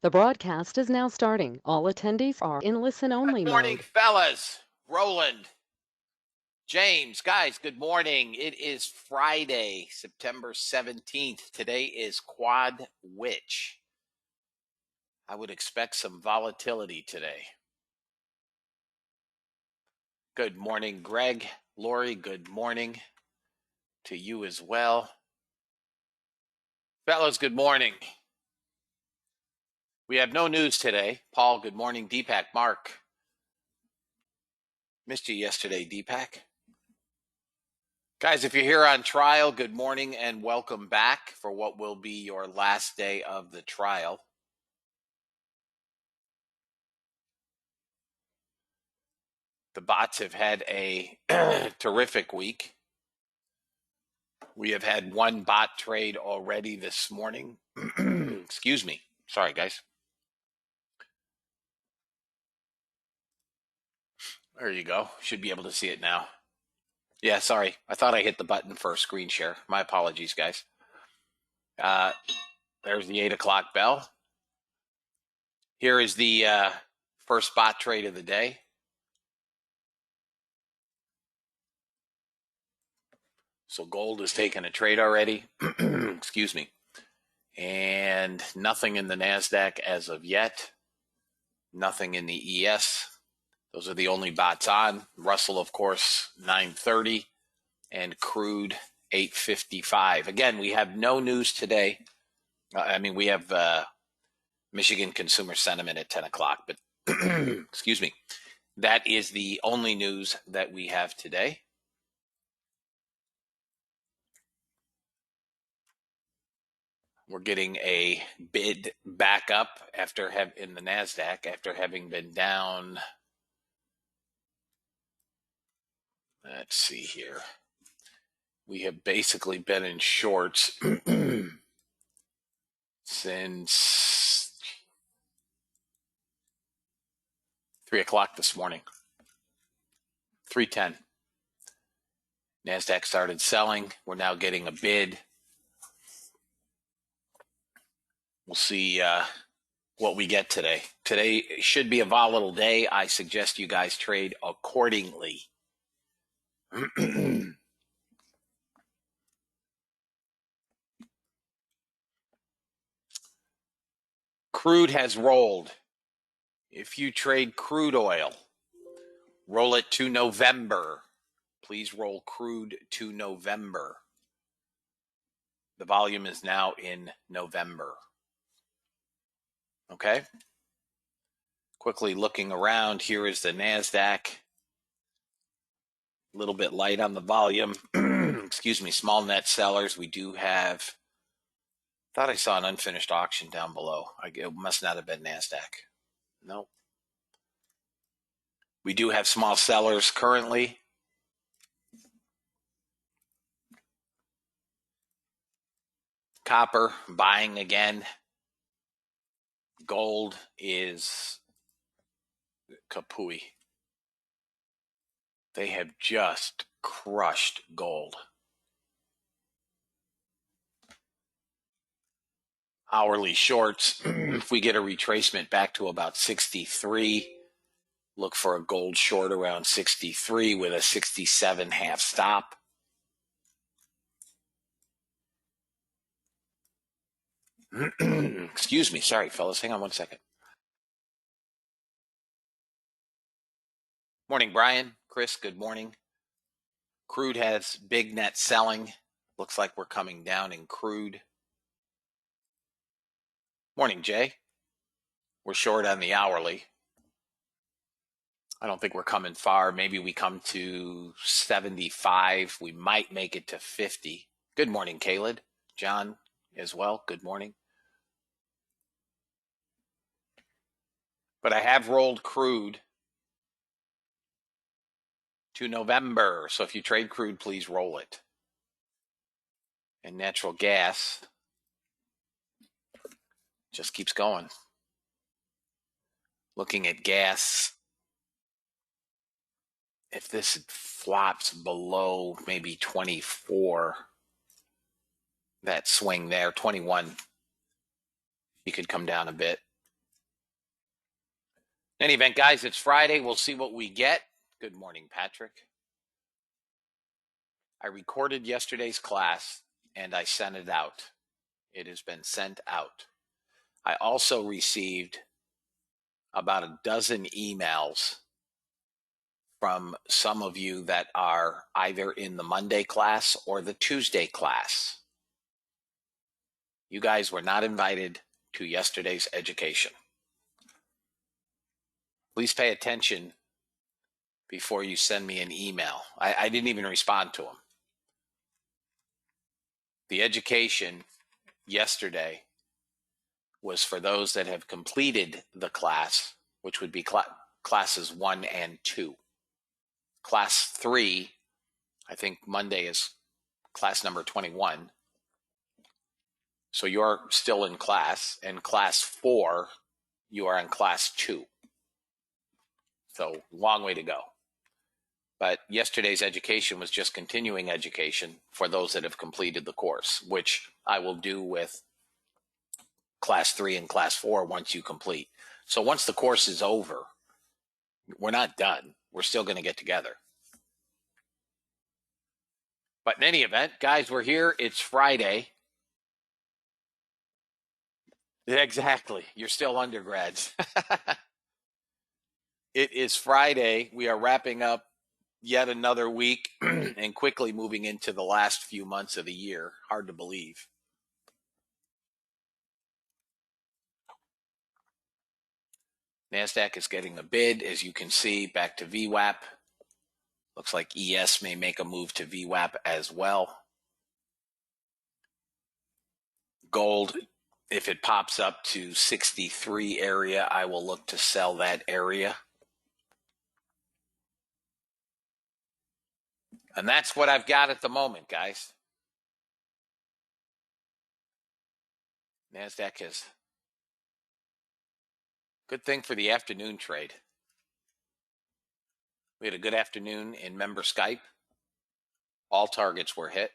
The broadcast is now starting. All attendees are in listen-only Good morning, mode. fellas. Roland, James, guys, good morning. It is Friday, September 17th. Today is Quad Witch. I would expect some volatility today. Good morning, Greg. Lori, good morning to you as well. Fellas, good morning. We have no news today. Paul, good morning. Deepak, Mark. Missed you yesterday, Deepak. Guys, if you're here on trial, good morning and welcome back for what will be your last day of the trial. The bots have had a terrific week. We have had one bot trade already this morning. Excuse me. Sorry, guys. There you go. Should be able to see it now. Yeah, sorry. I thought I hit the button for screen share. My apologies, guys. There's the 8 o'clock bell. Here is the first bot trade of the day. So gold has taken a trade already. Excuse me. And nothing in the NASDAQ as of yet. Nothing in the ES. Those are the only bots on. Russell, of course, 930 and crude 855. Again, we have no news today. We have Michigan consumer sentiment at 10 o'clock, but excuse me. That is the only news that we have today. We're getting a bid back up in the NASDAQ after having been down. Let's see here. We have basically been in shorts since 3 o'clock this morning. 3:10. NASDAQ started selling. We're now getting a bid. We'll see what we get today. Today should be a volatile day. I suggest you guys trade accordingly. Crude has rolled. If you trade crude oil, roll it to November. Please roll crude to November. The volume is now in November. Okay. Quickly looking around, here is the NASDAQ. A little bit light on the volume. Excuse me, small net sellers. We do have, thought I saw an unfinished auction down below. It must not have been NASDAQ. No. We do have small sellers currently. Copper buying again. Gold is kapooey. They have just crushed gold. Hourly shorts, if we get a retracement back to about 63, look for a gold short around 63 with a 67 half stop. Excuse me. Sorry, fellas. Hang on one second. Morning, Brian. Chris, good morning. Crude has big net selling. Looks like we're coming down in crude. Morning, Jay. We're short on the hourly. I don't think we're coming far. Maybe we come to 75. We might make it to 50. Good morning, Caleb. John as well. Good morning. But I have rolled crude to November. So if you trade crude, please roll it. And natural gas just keeps going. Looking at gas, if this flops below maybe 24, that swing there, 21, you could come down a bit. In any event, guys, it's Friday. We'll see what we get. Good morning, Patrick. I recorded yesterday's class and I sent it out. It has been sent out. I also received about a dozen emails from some of you that are either in the Monday class or the Tuesday class. You guys were not invited to yesterday's education. Please pay attention before you send me an email. I didn't even respond to them. The education yesterday was for those that have completed the class, which would be classes 1 and 2. Class 3, I think Monday is class number 21. So you're still in class. And class 4, you are in class 2. So long way to go. But yesterday's education was just continuing education for those that have completed the course, which I will do with class 3 and class 4 once you complete. So once the course is over, we're not done. We're still going to get together. But in any event, guys, we're here. It's Friday. Exactly. You're still undergrads. It is Friday. We are wrapping up yet another week and quickly moving into the last few months of the year. Hard to believe. NASDAQ is getting a bid, as you can see, back to VWAP. Looks like ES may make a move to VWAP as well. Gold, if it pops up to 63 area, I will look to sell that area. And that's what I've got at the moment, guys. NASDAQ is good thing for the afternoon trade. We had a good afternoon in member Skype. All targets were hit.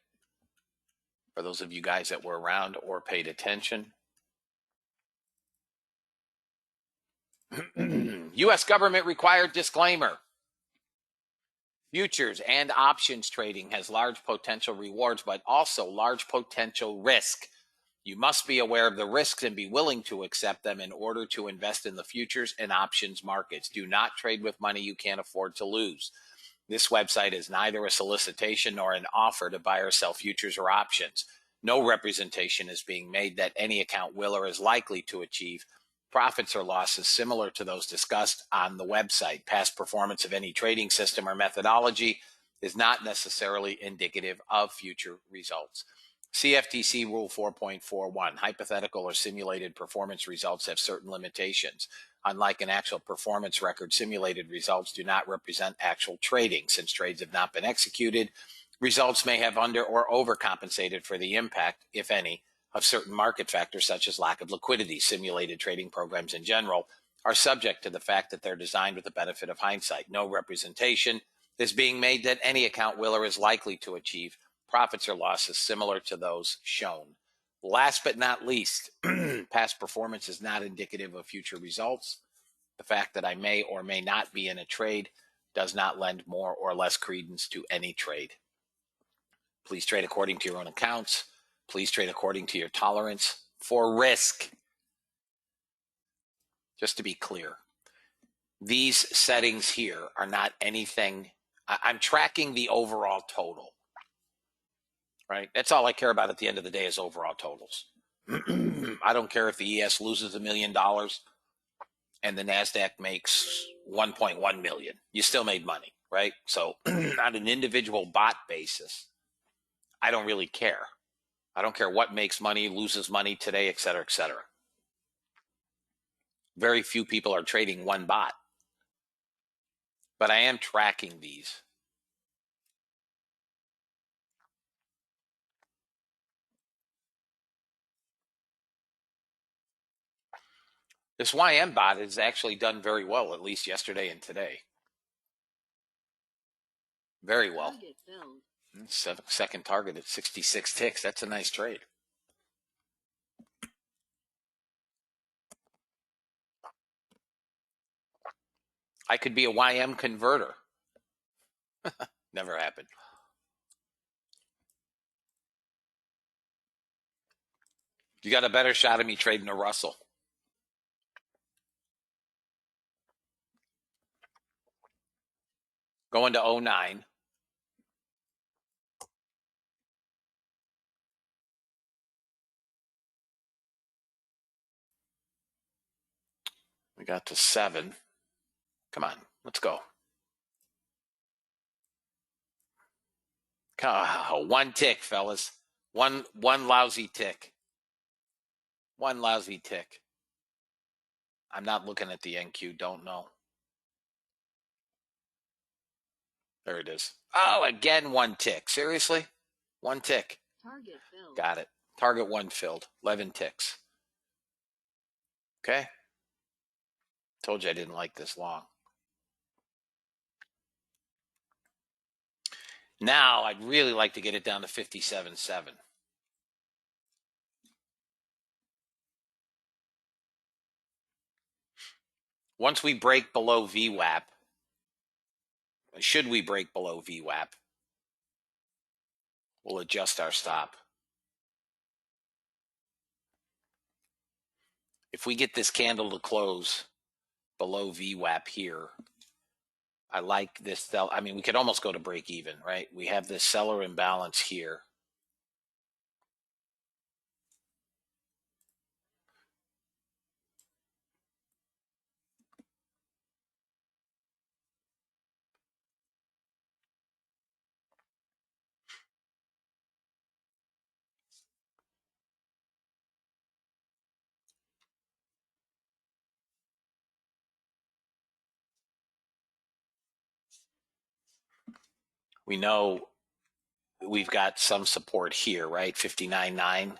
For those of you guys that were around or paid attention. U.S. government required disclaimer. Futures and options trading has large potential rewards, but also large potential risk. You must be aware of the risks and be willing to accept them in order to invest in the futures and options markets. Do not trade with money you can't afford to lose. This website is neither a solicitation nor an offer to buy or sell futures or options. No representation is being made that any account will or is likely to achieve profits or losses similar to those discussed on the website. Past performance of any trading system or methodology is not necessarily indicative of future results. CFTC Rule 4.41, hypothetical or simulated performance results have certain limitations. Unlike an actual performance record, simulated results do not represent actual trading. Since trades have not been executed, results may have under or overcompensated for the impact, if any, of certain market factors such as lack of liquidity. Simulated trading programs in general are subject to the fact that they're designed with the benefit of hindsight. No representation is being made that any account will or is likely to achieve profits or losses similar to those shown. Last but not least, past performance is not indicative of future results. The fact that I may or may not be in a trade does not lend more or less credence to any trade. Please trade according to your own accounts. Please trade according to your tolerance for risk. Just to be clear, these settings here are not anything. I'm tracking the overall total, right? That's all I care about at the end of the day is overall totals. I don't care if the ES loses $1 million and the NASDAQ makes 1.1 million. You still made money, right? So on an individual bot basis, I don't really care. I don't care what makes money, loses money today, et cetera, et cetera. Very few people are trading one bot, but I am tracking these. This YM bot has actually done very well, at least yesterday and today. Very well. Second target at 66 ticks. That's a nice trade. I could be a YM converter. Never happened. You got a better shot of me trading a Russell. Going to 09. We got to 7. Come on, let's go. One tick, fellas. One lousy tick. One lousy tick. I'm not looking at the NQ. Don't know. There it is. Oh, again, one tick. Seriously? One tick. Target filled. Got it. Target 1 filled. 11 ticks. Okay. Told you I didn't like this long. Now, I'd really like to get it down to 57.7. Once we break below VWAP, should we break below VWAP, we'll adjust our stop. If we get this candle to close below VWAP here, I like this. I mean, we could almost go to break even, right? We have this seller imbalance here. We know we've got some support here, right? 59.9.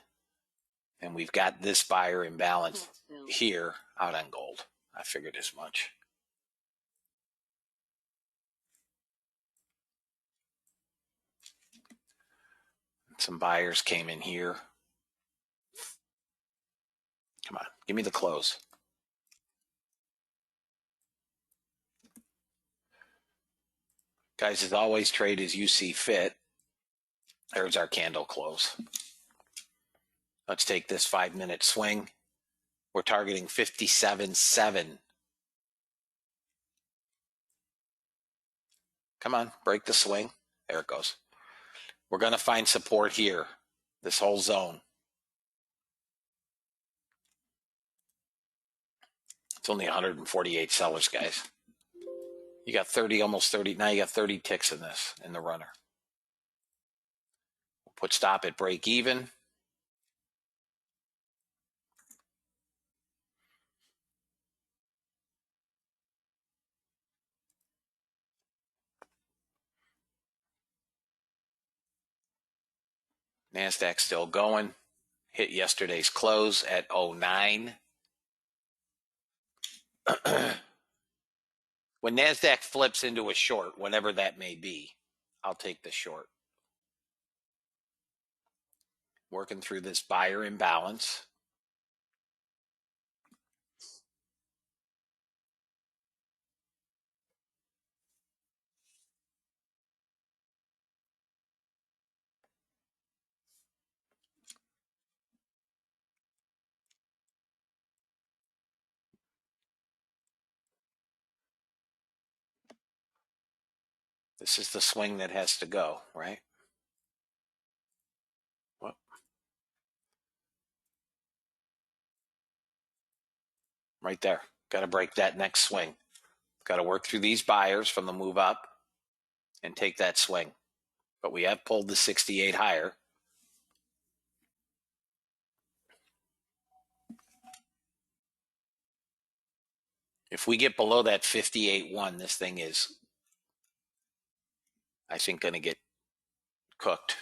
And we've got this buyer imbalance here out on gold. I figured as much. Some buyers came in here. Come on, give me the close. Guys, as always, trade as you see fit. There's our candle close. Let's take this 5-minute swing. We're targeting 57.7. Come on, break the swing. There it goes. We're going to find support here, this whole zone. It's only 148 sellers, guys. You got 30, almost 30. Now you got 30 ticks in this, in the runner. We'll put stop at break even. NASDAQ still going. Hit yesterday's close at 09. When NASDAQ flips into a short, whatever that may be, I'll take the short. Working through this buyer imbalance. This is the swing that has to go, right? Well, right there. Got to break that next swing. Got to work through these buyers from the move up and take that swing. But we have pulled the 68 higher. If we get below that 58.1, this thing is, I think, going to get cooked.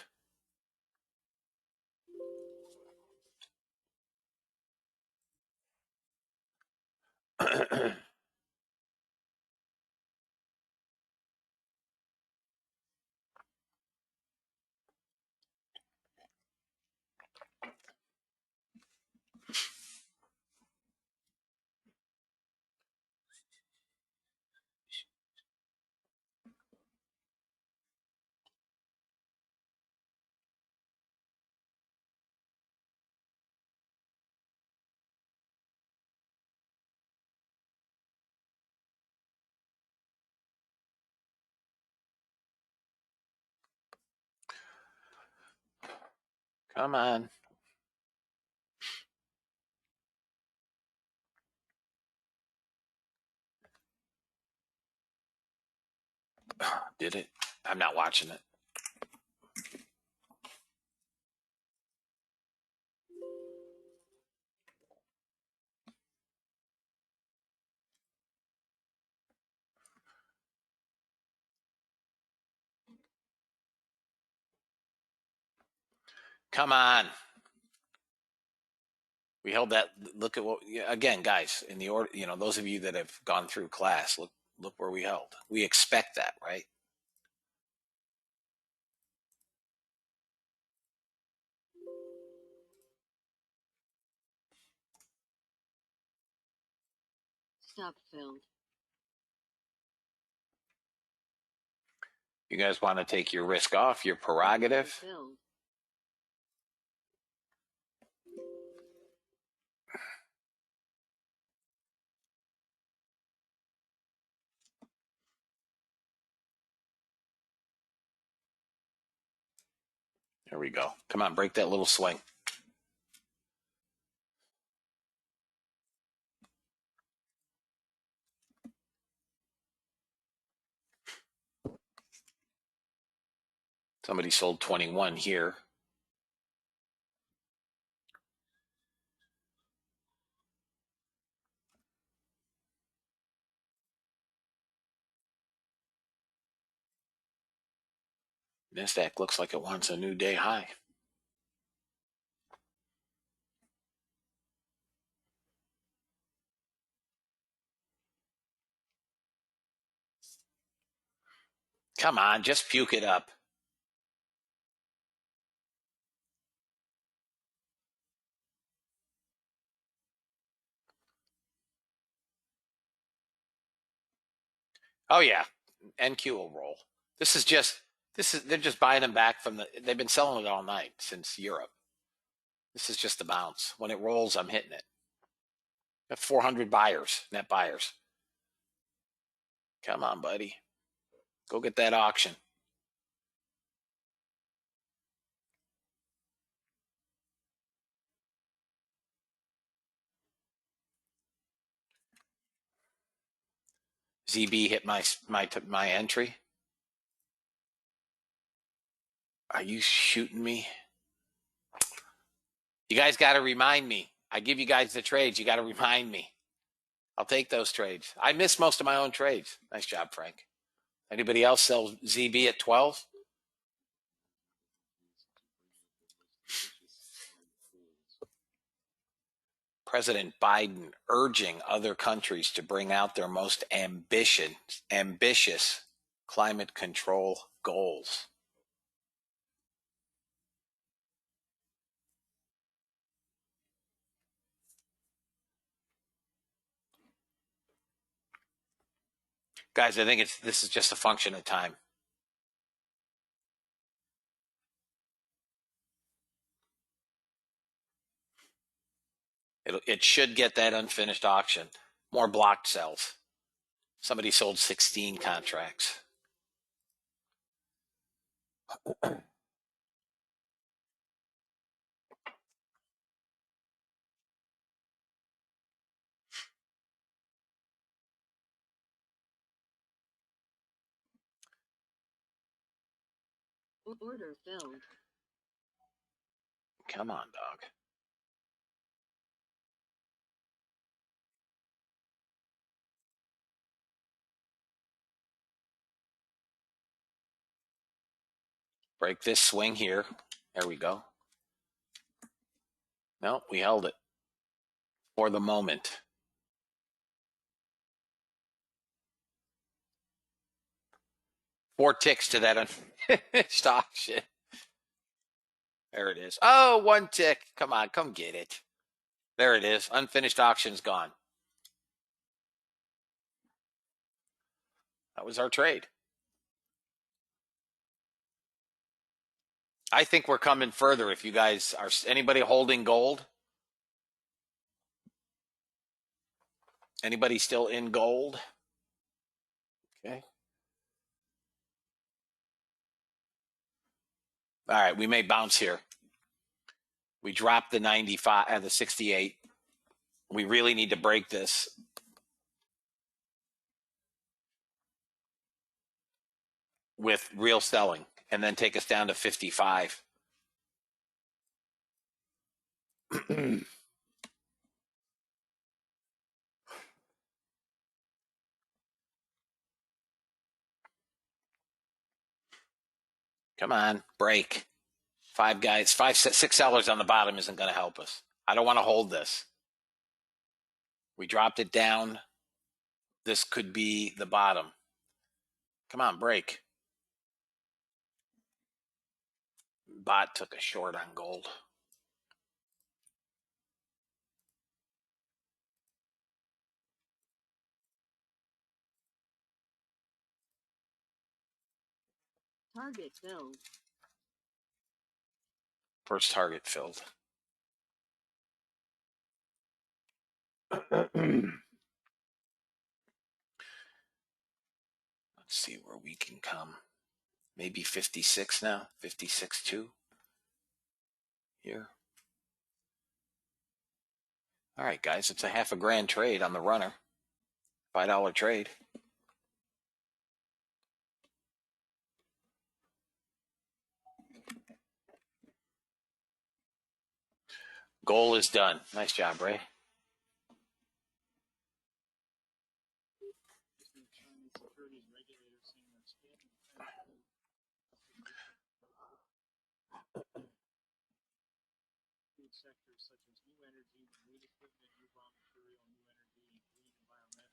Come on. Did it? I'm not watching it. Come on. We held that. Look at what, again, guys, in the order, those of you that have gone through class, look where we held. We expect that, right? Stop filled. You guys want to take your risk off, your prerogative. Filled. There we go. Come on, break that little swing. Somebody sold 21 here. NASDAQ looks like it wants a new day high. Come on, just puke it up. Oh yeah, NQ will roll. They're just buying them back they've been selling it all night since Europe. This is just the bounce. When it rolls, I'm hitting it. Got 400 buyers, net buyers. Come on, buddy. Go get that auction. ZB hit my entry. Are you shooting me? You guys got to remind me. I give you guys the trades. You got to remind me. I'll take those trades. I miss most of my own trades. Nice job, Frank. Anybody else sell ZB at 12? President Biden urging other countries to bring out their most ambitious climate control goals. Guys, I think this is just a function of time. It should get that unfinished auction. More blocked sales. Somebody sold 16 contracts. Order filled. Come on, dog. Break this swing here. There we go. No, we held it for the moment. Four ticks to that unfinished auction. There it is. Oh, one tick. Come on, come get it. There it is. Unfinished auction's gone. That was our trade. I think we're coming further if you guys are. Anybody holding gold? Anybody still in gold? Okay. All right, we may bounce here. We dropped the 95 and the 68. We really need to break this. With real selling and then take us down to 55. Come on, break. Five guys, six sellers on the bottom isn't going to help us. I don't want to hold this. We dropped it down. This could be the bottom. Come on, break. Bot took a short on gold. Target filled. First target filled. Let's see where we can come. Maybe 56 now. 56.2 here. All right, guys, it's a half a grand trade on the runner. $5 trade. Goal is done. Nice job, Ray. Sectors such as new energy, green equipment, new raw material, new energy, green environmental,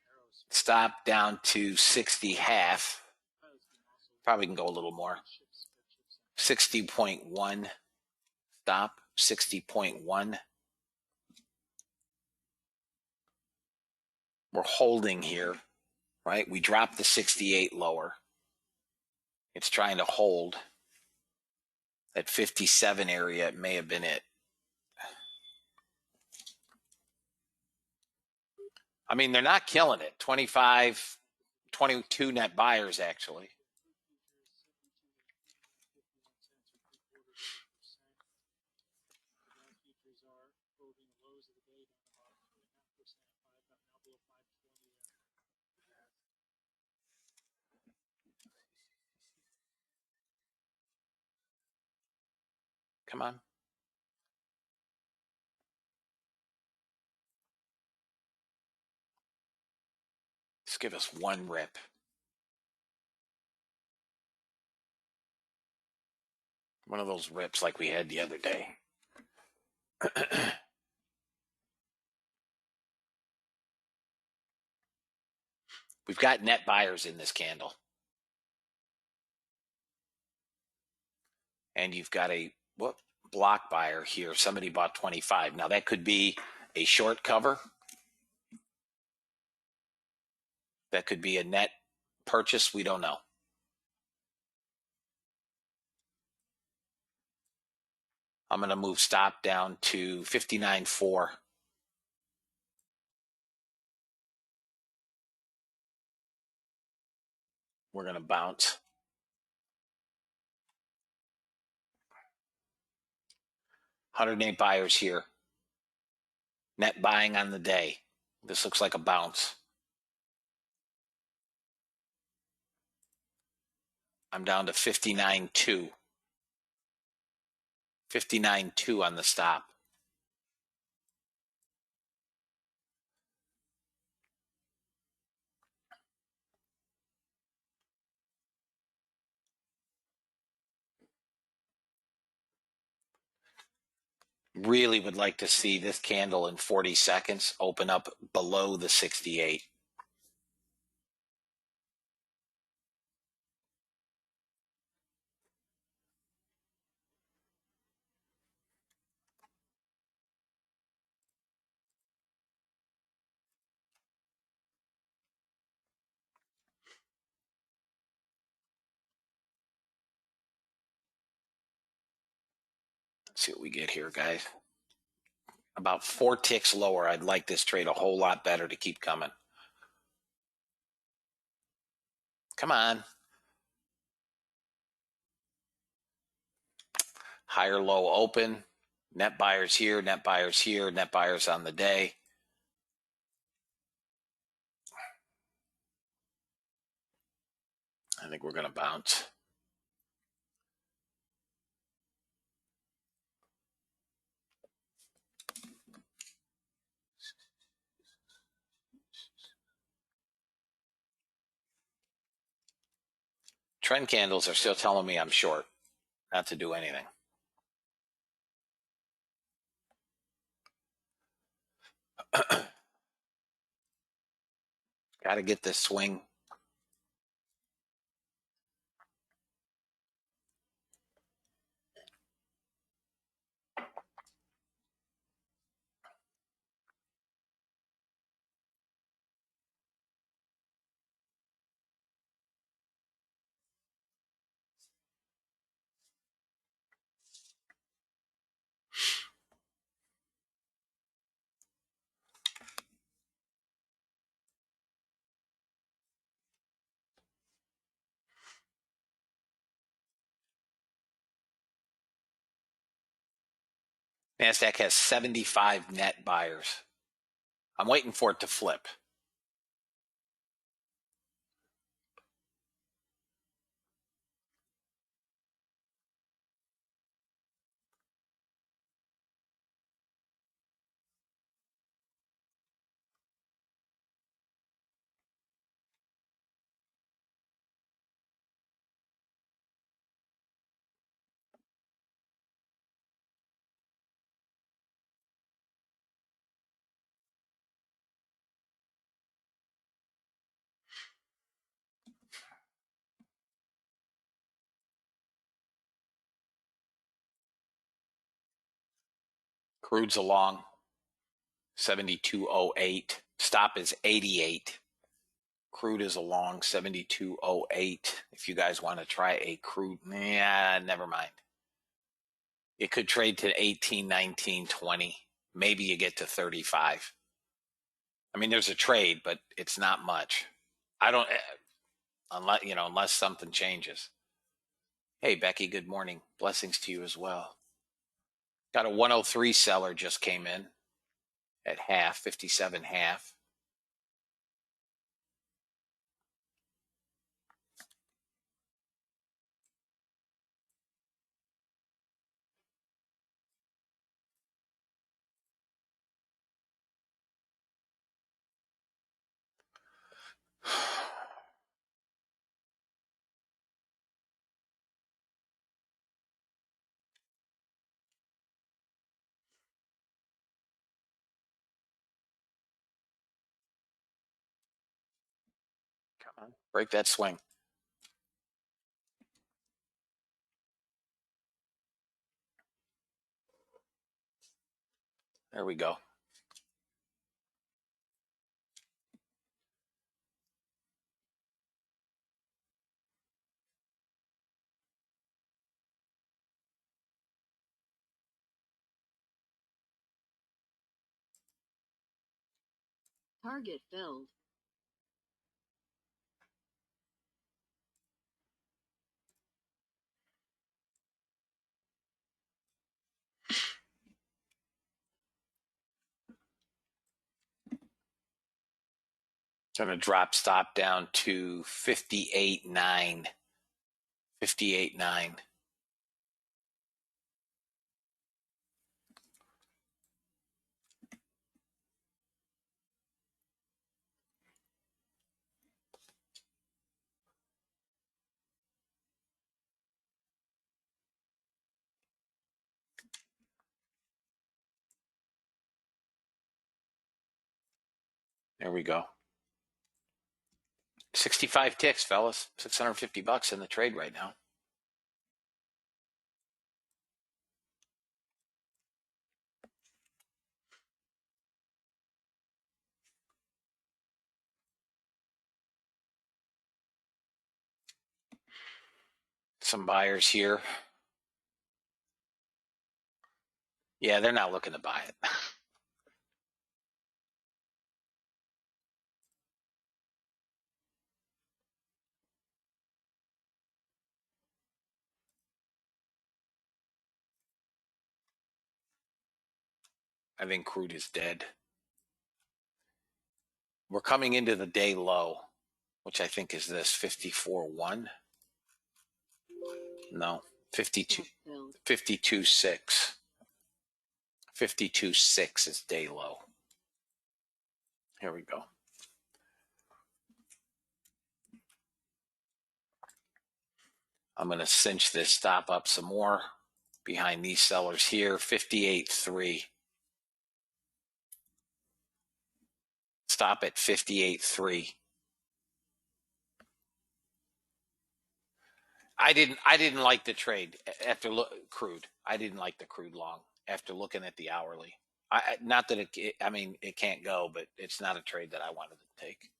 aerospace. Stop down to 60 half. Probably can go a little more. 60.1. Stop. 60.1. We're holding here, right? We dropped the 68 lower. It's trying to hold. At 57 area, it may have been it. I mean, they're not killing it. 25, 22 net buyers, actually. Come on. Just give us one rip. One of those rips like we had the other day. We've got net buyers in this candle. And you've got a block buyer here. Somebody bought 25. Now that could be a short cover. That could be a net purchase. We don't know. I'm going to move stop down to 59.4. We're going to bounce. $108 buyers here. Net buying on the day. This looks like a bounce. I'm down to 59.2. 59.2 on the stop. Really would like to see this candle in 40 seconds open up below the 68. Let's see what we get here, guys. About 4 ticks lower. I'd like this trade a whole lot better to keep coming. Come on. Higher low open. Net buyers here, net buyers here, net buyers on the day. I think we're going to bounce. Trend candles are still telling me I'm short, not to do anything. Got to get this swing. NASDAQ has 75 net buyers. I'm waiting for it to flip. Crude's along 72.08. Stop is 88. Crude is along 72.08. If you guys want to try a crude, never mind. It could trade to 18, 19, 20. Maybe you get to 35. I mean, there's a trade, but it's not much. I don't, unless something changes. Hey, Becky, good morning. Blessings to you as well. Got a 103 seller just came in at half, 57 half. Come on, break that swing. There we go. Target filled. Going to drop stop down to 58.9. 58.9. There we go. 65 ticks, fellas. $650 in the trade right now. Some buyers here. Yeah, they're not looking to buy it. I think crude is dead. We're coming into the day low, which I think is this 54.1. No, 52, Stock filled. 52.6. 52.6 is day low. Here we go. I'm going to cinch this stop up some more behind these sellers here. 58.3. Stop at 58.3. I didn't like the trade after crude. I didn't like the crude long after looking at the hourly. Not that I mean, it can't go, but it's not a trade that I wanted to take.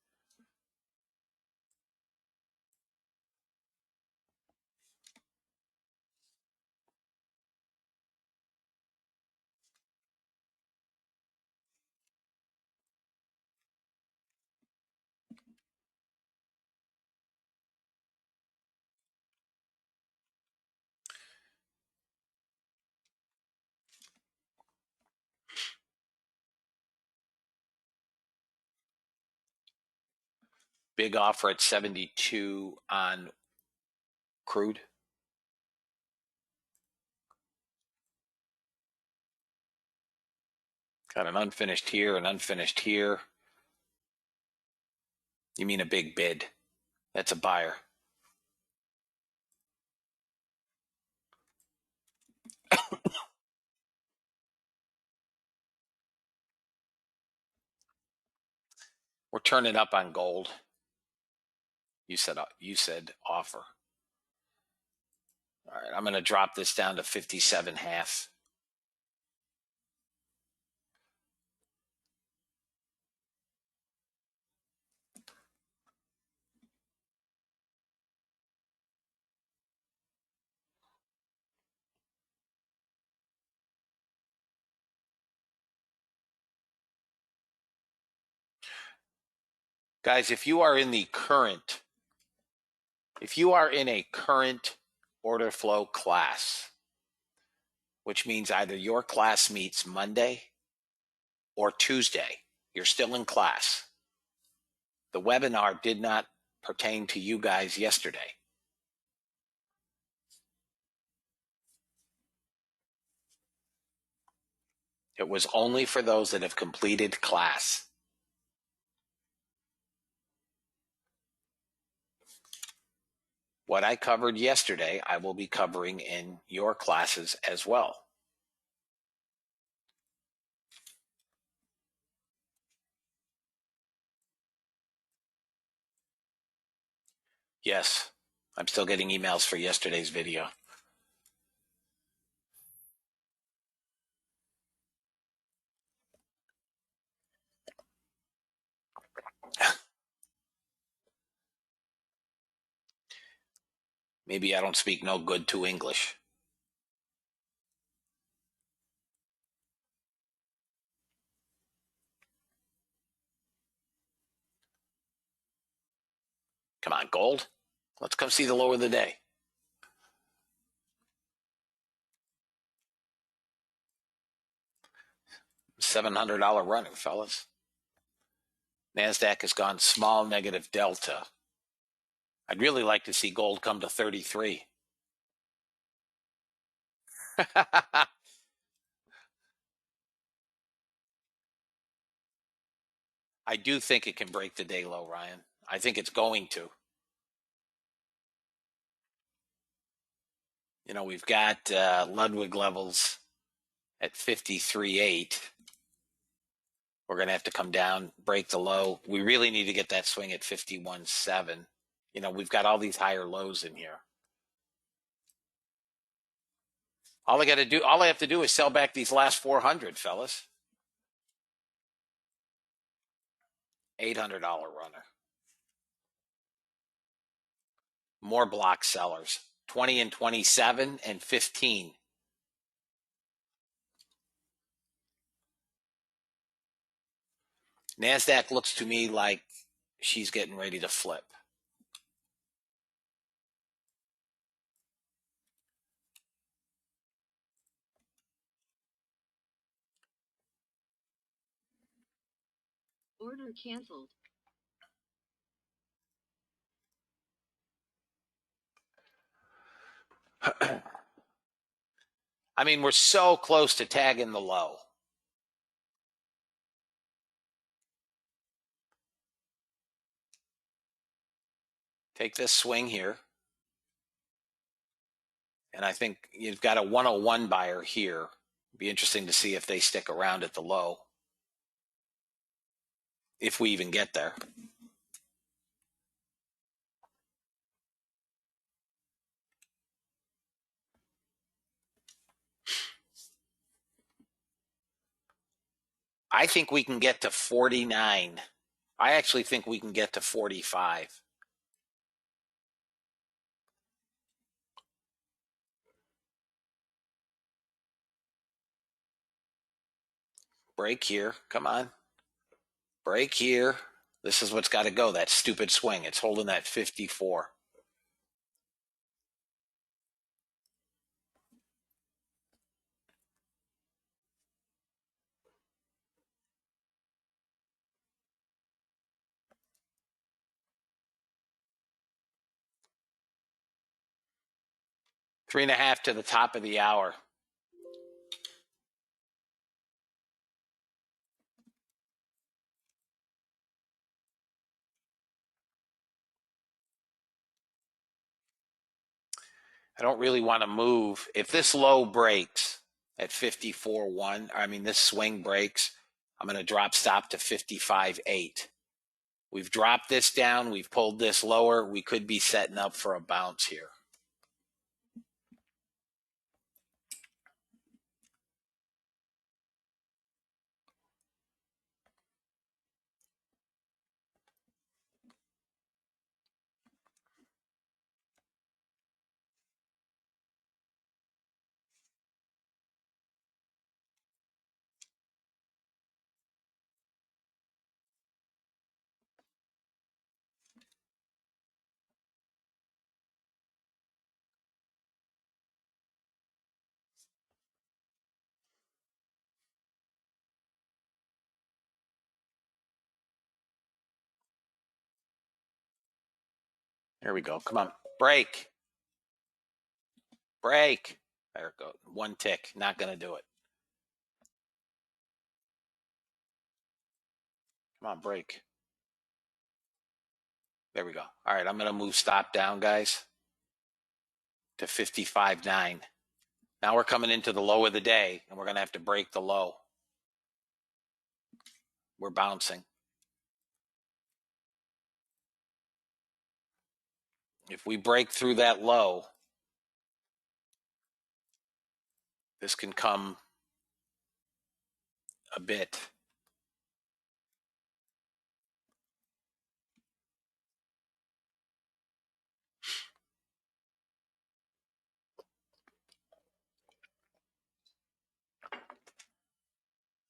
Big offer at 72 on crude. Got an unfinished here, an unfinished here. You mean a big bid? That's a buyer. We're turning up on gold. You said offer. All right, I'm going to drop this down to 57.5. Guys, if you are in a current order flow class, which means either your class meets Monday or Tuesday, you're still in class. The webinar did not pertain to you guys yesterday. It was only for those that have completed class. What I covered yesterday, I will be covering in your classes as well. Yes, I'm still getting emails for yesterday's video. Maybe I don't speak no good to English. Come on, gold. Let's come see the low of the day. $700 runner, fellas. NASDAQ has gone small negative delta. I'd really like to see gold come to 33. I do think it can break the day low, Ryan. I think it's going to. You know, we've got Ludwig levels at 53.8. We're going to have to come down, break the low. We really need to get that swing at 51.7. You know, we've got all these higher lows in here. All I have to do is sell back these last 400, fellas. $800 runner. More block sellers. 20 and 27 and 15. NASDAQ looks to me like she's getting ready to flip. Order canceled. I mean, we're so close to tagging the low. Take this swing here. And I think you've got a 101 buyer here. Be interesting to see if they stick around at the low. If we even get there. I think we can get to 49. I actually think we can get to 45. Break here. Come on. Break here. This is what's got to go. That stupid swing. It's holding that 54. Three and a half to the top of the hour. I don't really want to move. If this low breaks at 54.1, I mean, this swing breaks, I'm going to drop stop to 55.8. We've dropped this down. We've pulled this lower. We could be setting up for a bounce here. Here we go. Come on. Break. Break. There it goes. One tick. Not going to do it. Come on, break. There we go. All right, I'm going to move stop down, guys, to 55.9. Now we're coming into the low of the day, and we're going to have to break the low. We're bouncing. If we break through that low, this can come a bit.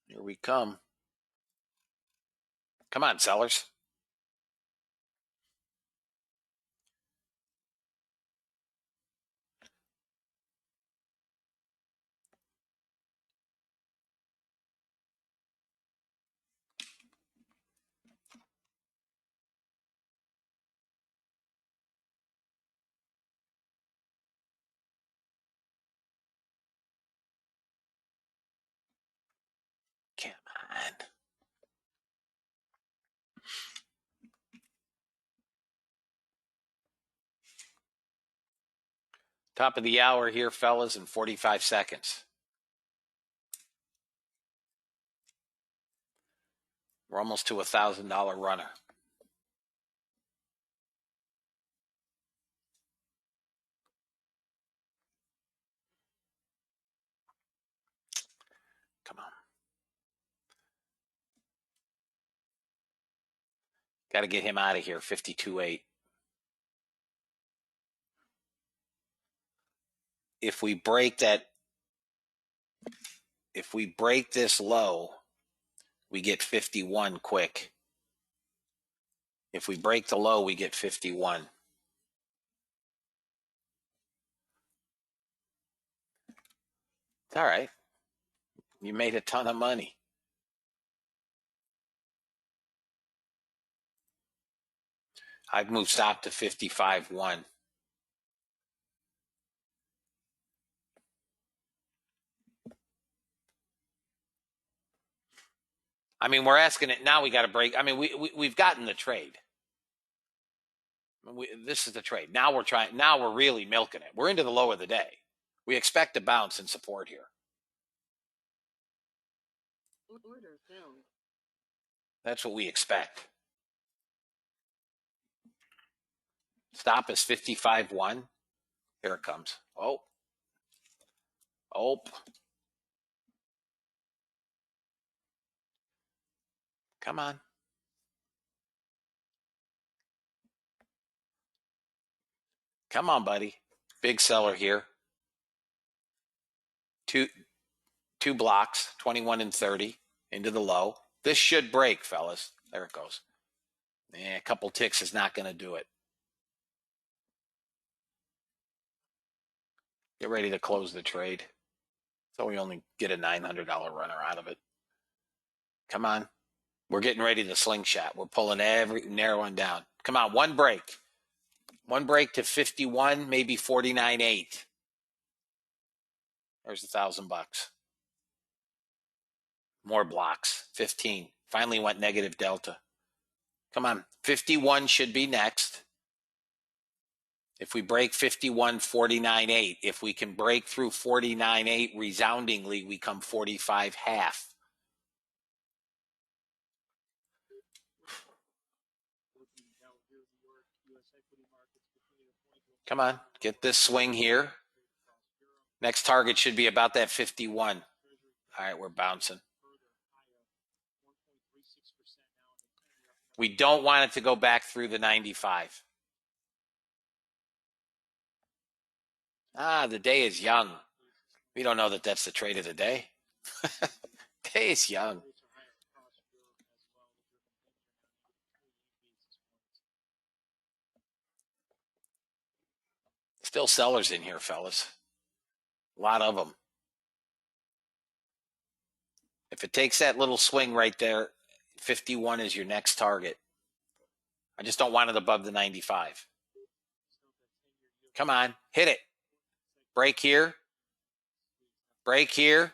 Here we come. Come on, sellers. Come on. Top of the hour here, fellas, in 45 seconds. We're almost to $1,000 runner. Come on. Got to get him out of here, 52.8. If we break this low, we get 51 quick. If we break the low, we get 51. It's all right. You made a ton of money. I've moved stop to 55.1. I mean, we're asking it now. We got to break. I mean, we've gotten the trade. This is the trade. Now we're trying. Now we're really milking it. We're into the low of the day. We expect a bounce and support here. Order filled. That's what we expect. Stop is 55.1. Here it comes. Oh. Come on. Come on, buddy. Big seller here. Two blocks, 21 and 30 into the low. This should break, fellas. There it goes. A couple ticks is not going to do it. Get ready to close the trade. So we only get a $900 runner out of it. Come on. We're getting ready to slingshot. We're pulling every narrow one down. Come on, one break. One break to 51, maybe 49.8. There's $1,000. More blocks. 15. Finally went negative delta. Come on. 51 should be next. If we break 51, 49.8. If we can break through 49.8 resoundingly, we come 45.5. Come on, get this swing here. Next target should be about that 51. All right, we're bouncing. We don't want it to go back through the 95. The day is young. We don't know that that's the trade of the day. Day is young. Still sellers in here, fellas. A lot of them. If it takes that little swing right there, 51 is your next target. I just don't want it above the 95. Come on, hit it. Break here. Break here.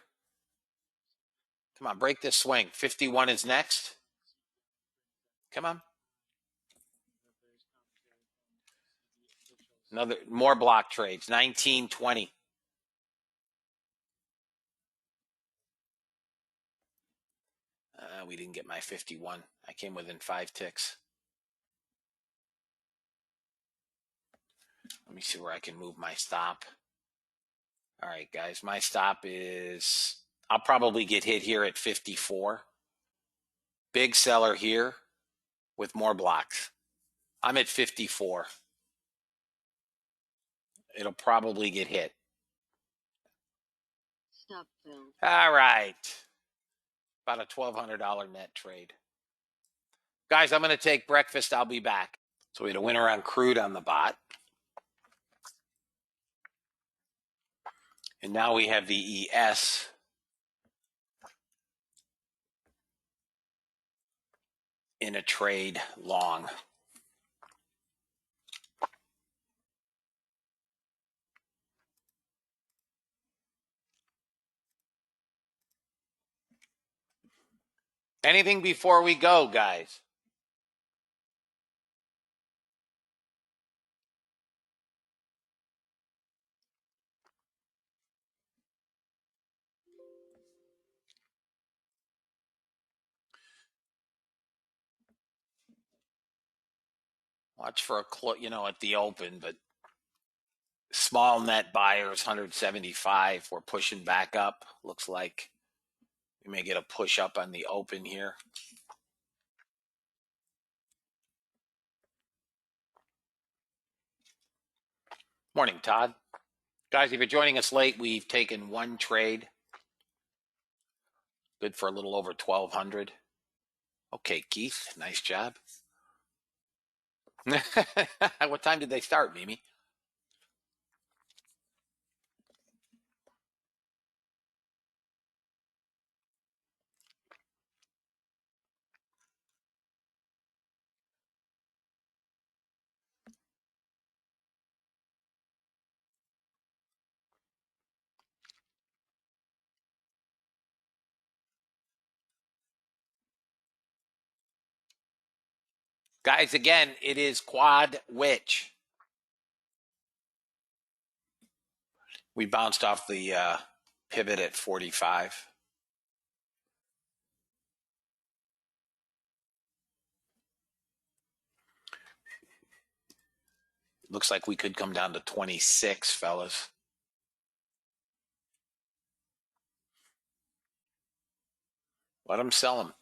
Come on, break this swing. 51 is next. Come on. More block trades. 19, 20. We didn't get my 51. I came within 5 ticks. Let me see where I can move my stop. All right, guys, my stop is, I'll probably get hit here at 54. Big seller here with more blocks. I'm at 54. It'll probably get hit. Stop filled. All right. About a $1,200 net trade. Guys, I'm going to take breakfast. I'll be back. So we had a winner on crude on the bot. And now we have the ES. In a trade long. Anything before we go, guys? Watch for at the open, but small net buyers, 175. We're pushing back up. Looks like we may get a push up on the open here. Morning, Todd. Guys, if you're joining us late, we've taken one trade. Good for a little over 1,200. Okay, Keith, nice job. What time did they start, Mimi? Guys, again, it is quad witch. We bounced off the pivot at 45. Looks like we could come down to 26, fellas. Let them sell them.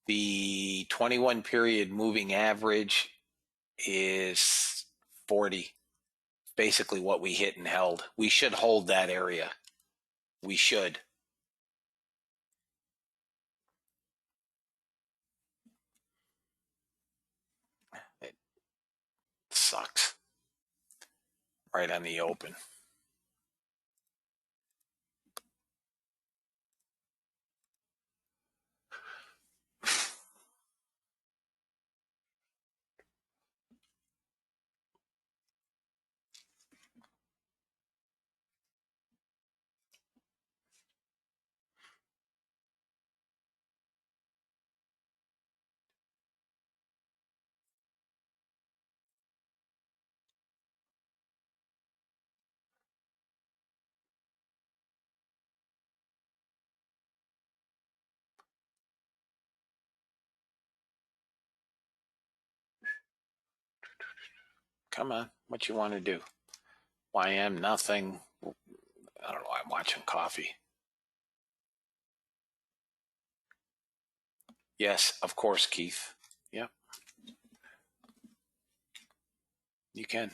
The 21 period moving average is 40. Basically what we hit and held. We should hold that area. We should. It sucks. Right on the open. Come on, what you want to do? YM, nothing. I don't know. I'm watching coffee. Yes, of course, Keith. Yep. You can.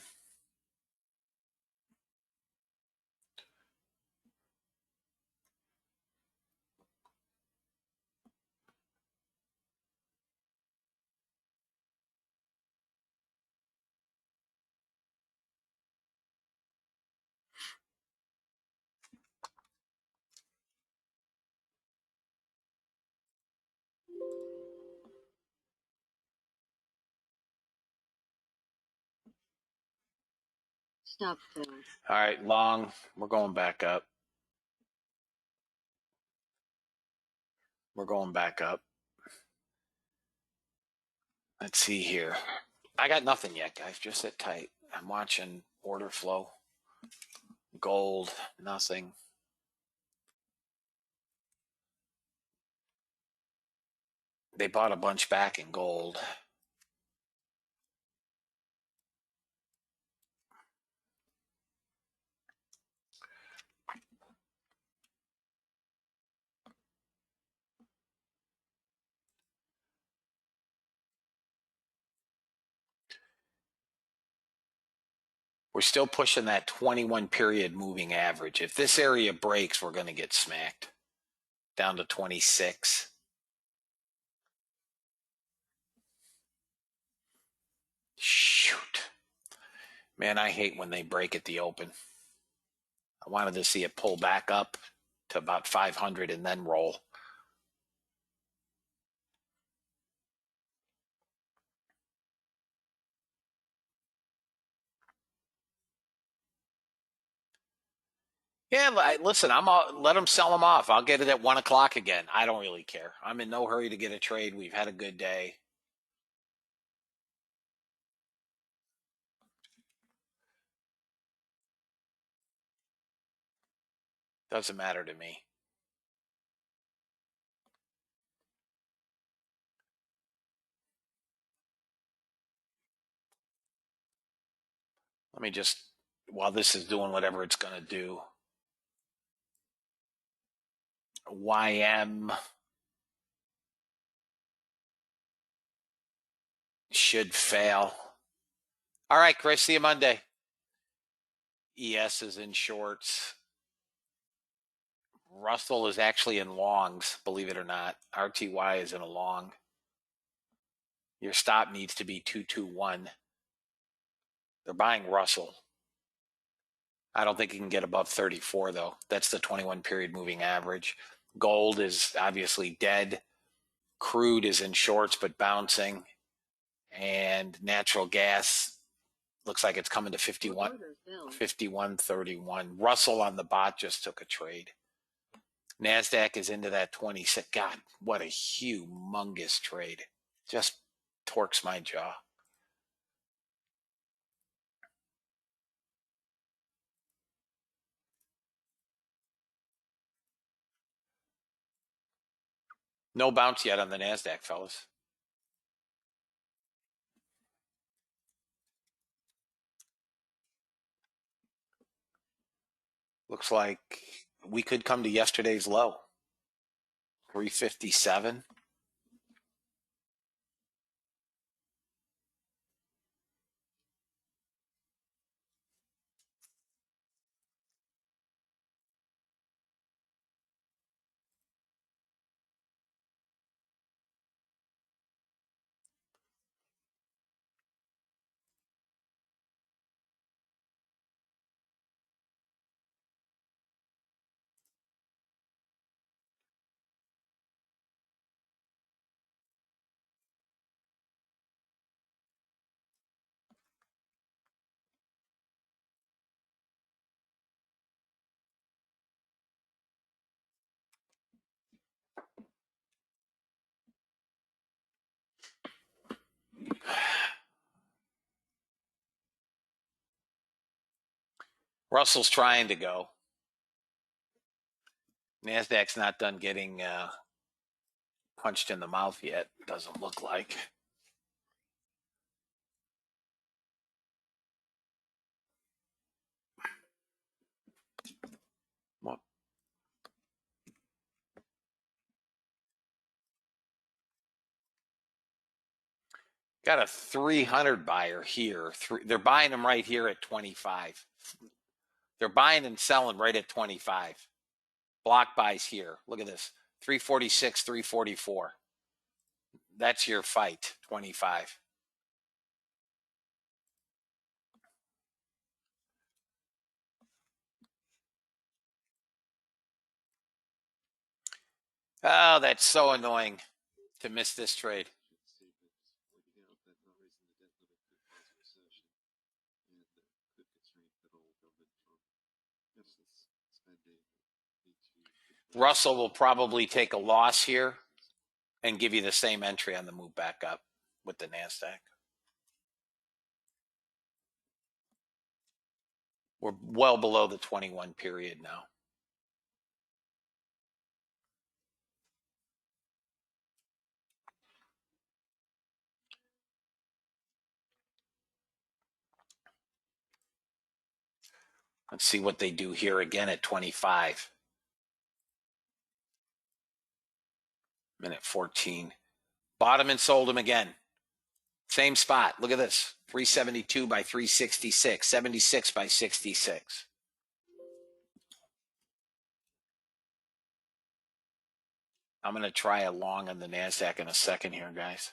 Stop filled. All right, long. We're going back up. We're going back up. Let's see here. I got nothing yet, guys. Just sit tight. I'm watching order flow. Gold, nothing. They bought a bunch back in gold. We're still pushing that 21 period moving average. If this area breaks, we're going to get smacked down to 26. Shoot. Man, I hate when they break at the open. I wanted to see it pull back up to about 500 and then roll. Yeah, listen, let them sell them off. I'll get it at 1 o'clock again. I don't really care. I'm in no hurry to get a trade. We've had a good day. Doesn't matter to me. Let me just, while this is doing whatever it's going to do, YM should fail. All right, Chris, see you Monday. ES is in shorts. Russell is actually in longs, believe it or not. RTY is in a long. Your stop needs to be 221. They're buying Russell. I don't think you can get above 34, though. That's the 21 period moving average. Gold is obviously dead. Crude is in shorts but bouncing. And natural gas looks like it's coming to 51.31. Russell on the bot just took a trade. NASDAQ is into that 26. God, what a humongous trade. Just torques my jaw. No bounce yet on the NASDAQ, fellas. Looks like we could come to yesterday's low. 357. Russell's trying to go. NASDAQ's not done getting punched in the mouth yet. Doesn't look like. What? Got a 300 buyer here. They're buying them right here at 25. They're buying and selling right at 25. Block buys here. Look at this. 346, 344. That's your fight, 25. Oh, that's so annoying to miss this trade. Russell will probably take a loss here and give you the same entry on the move back up with the NASDAQ. We're well below the 21 period now. Let's see what they do here again at 25. Minute 14. Bottom and sold them again. Same spot. Look at this. 372 by 366. 76 by 66. I'm going to try a long on the NASDAQ in a second here, guys.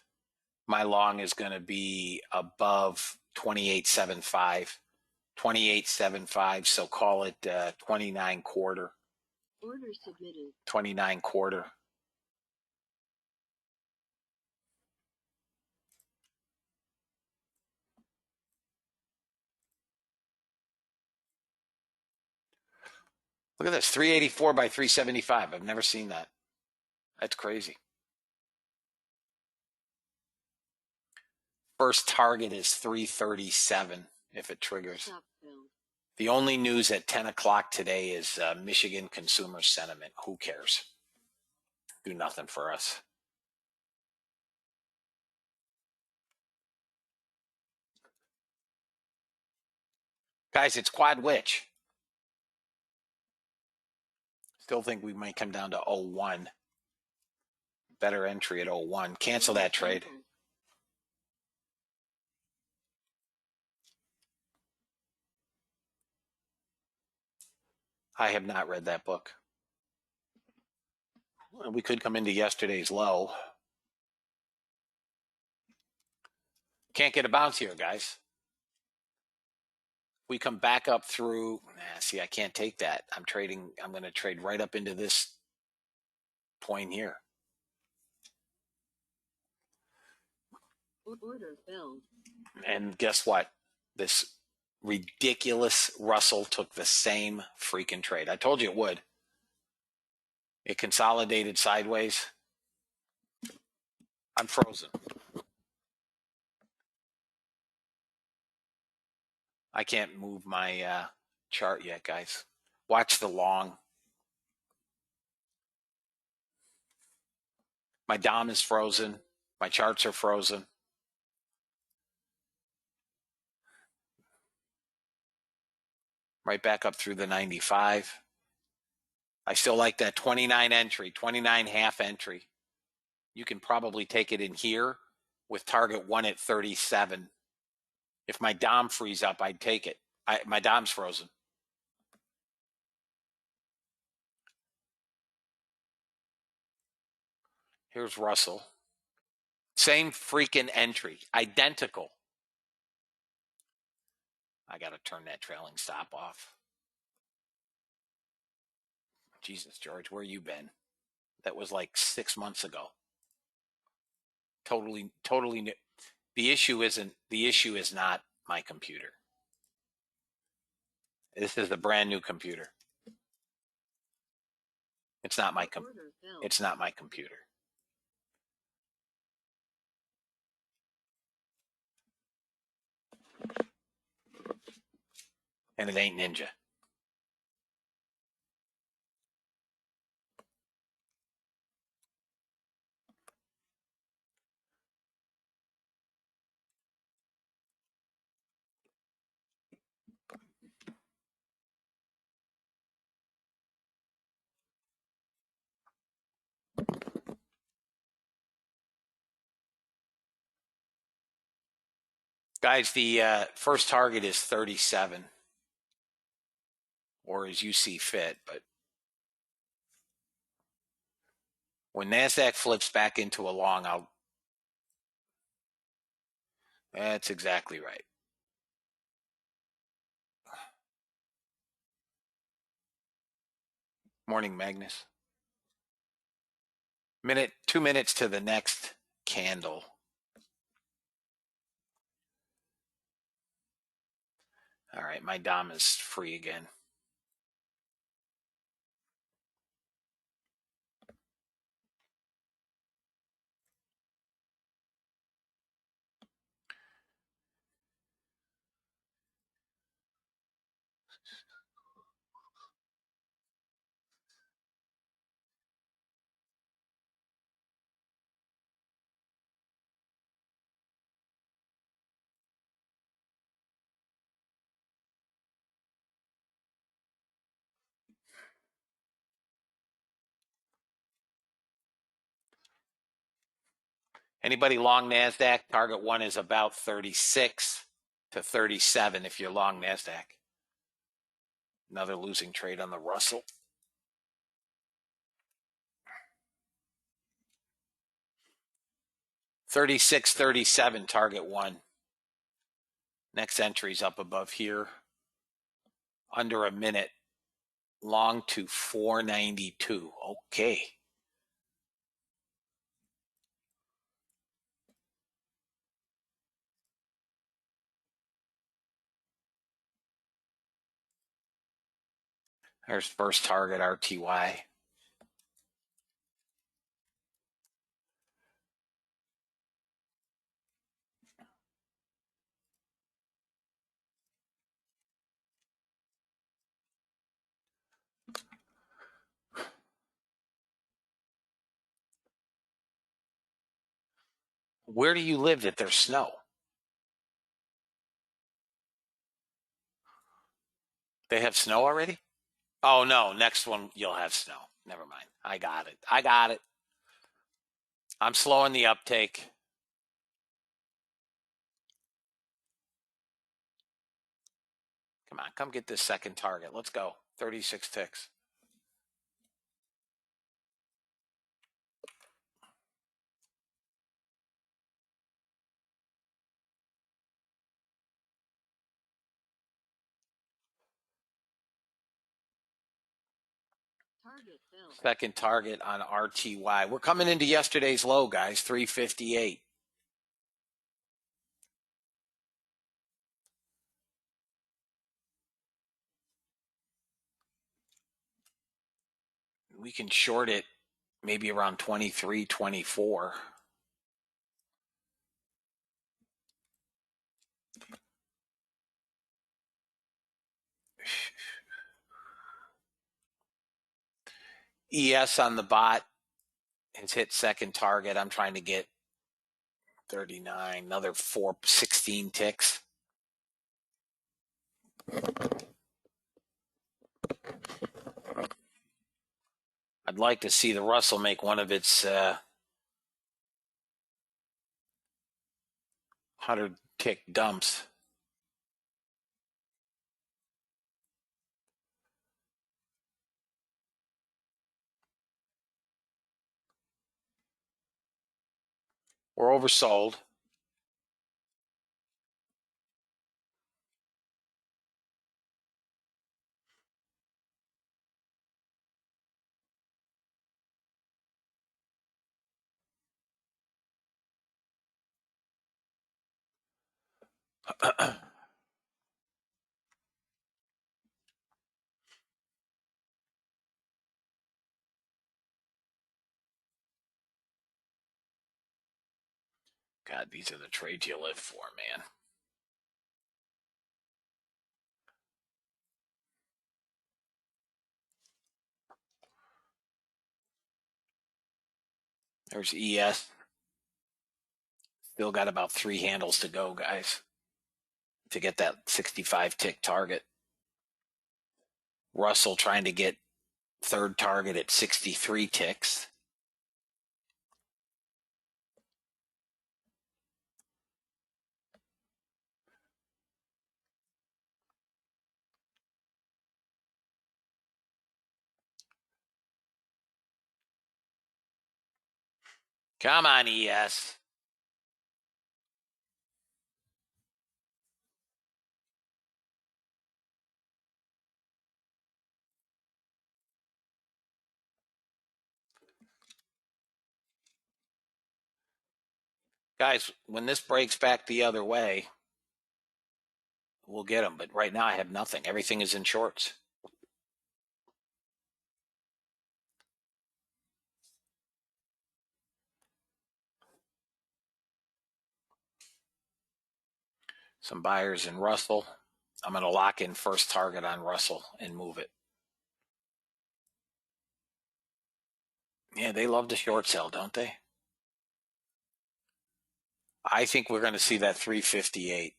My long is going to be above 28.75. 28.75, so call it 29 quarter. Order submitted. 29 quarter. Look at this, 384 by 375. I've never seen that. That's crazy. First target is 337 if it triggers. Stop filled. The only news at 10 o'clock today is Michigan consumer sentiment. Who cares? Do nothing for us. Guys, it's quad witch. Still think we might come down to 01. Better entry at 01. Cancel that trade. I have not read that book. We could come into yesterday's low. Can't get a bounce here, guys. We come back up through. See, I can't take that. I'm going to trade right up into this point here. Order filled. And guess what? This ridiculous Russell took the same freaking trade. I told you it would. It consolidated sideways. I'm frozen. I can't move my chart yet, guys. Watch the long. My DOM is frozen. My charts are frozen. Right back up through the 95. I still like that 29 entry, 29 half entry. You can probably take it in here with target 1 at 37. If my DOM frees up, I'd take it. My DOM's frozen. Here's Russell. Same freaking entry, identical. I got to turn that trailing stop off. Jesus, George, where you been? That was like 6 months ago. Totally new. The issue is not my computer. This is a brand new computer. It's not my it's not my computer. And it ain't Ninja. Guys, the first target is 37, or as you see fit. But when NASDAQ flips back into a long, that's exactly right. Morning, Magnus. 2 minutes to the next candle. All right, my DOM is free again. Anybody long NASDAQ? Target 1 is about 36 to 37 if you're long NASDAQ. Another losing trade on the Russell. $36.37 target 1. Next entry's up above here. Under a minute. Long to 492. Okay. There's first target RTY. Where do you live that there's snow? They have snow already? Oh, no. Next one, you'll have snow. Never mind. I got it. I'm slowing the uptake. Come on, come get this second target. Let's go. 36 ticks. Target filled. Second target on RTY. We're coming into yesterday's low, guys, 358. We can short it maybe around 23, 24. ES on the bot has hit second target. I'm trying to get 39, another 16 ticks. I'd like to see the Russell make one of its 100 tick dumps. We're oversold. God, these are the trades you live for, man. There's ES. Still got about 3 handles to go, guys, to get that 65 tick target. Russell trying to get third target at 63 ticks. Come on, ES. Guys, when this breaks back the other way, we'll get them. But right now I have nothing. Everything is in shorts. Some buyers in Russell. I'm going to lock in first target on Russell and move it. Yeah, they love the short sell, don't they? I think we're going to see that 358.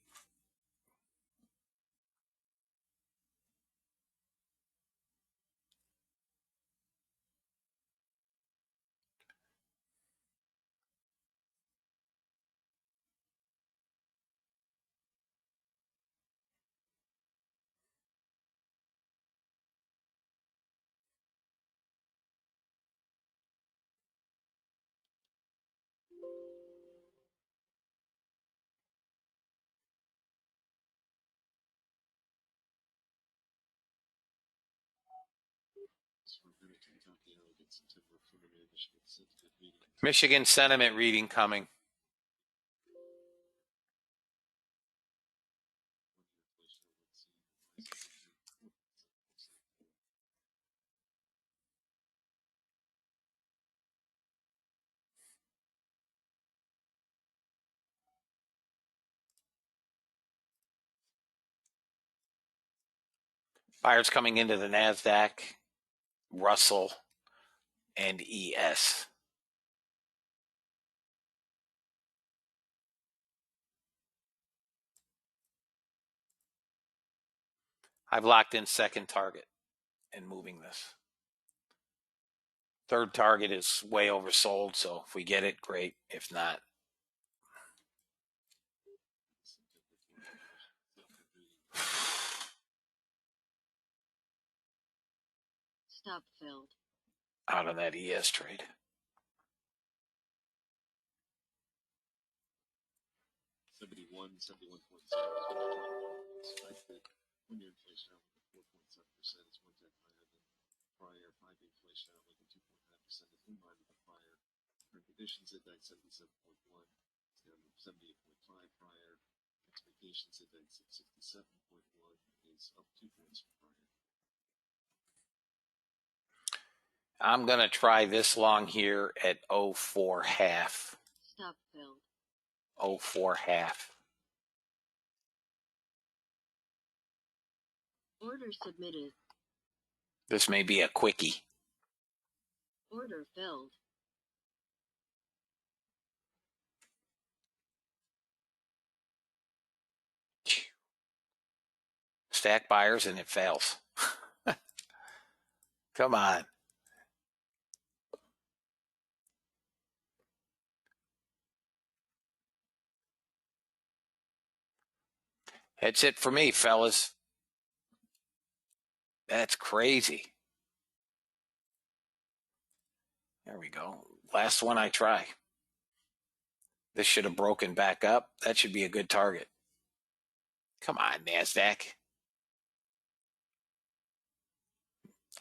Michigan sentiment reading coming. Buyers coming into the NASDAQ, Russell, and ES. I've locked in second target and moving this. Third target is way oversold, so if we get it, great. If not, Stop filled. out of that ES trade. Expected when your inflation outlook of 4.7% is one tenth higher than prior. 5-year inflation outlook of 2.9% is in line with the prior. Current conditions index 77.1 is down from 78.5 prior. Expectations index of 67.1 is up 2 points from prior. I'm going to try this long here at 04 half. Stop filled. 04 half. Order submitted. This may be a quickie. Order filled. Stack buyers and it fails. Come on. That's it for me, fellas. That's crazy. There we go. Last one I try. This should have broken back up. That should be a good target. Come on, NASDAQ.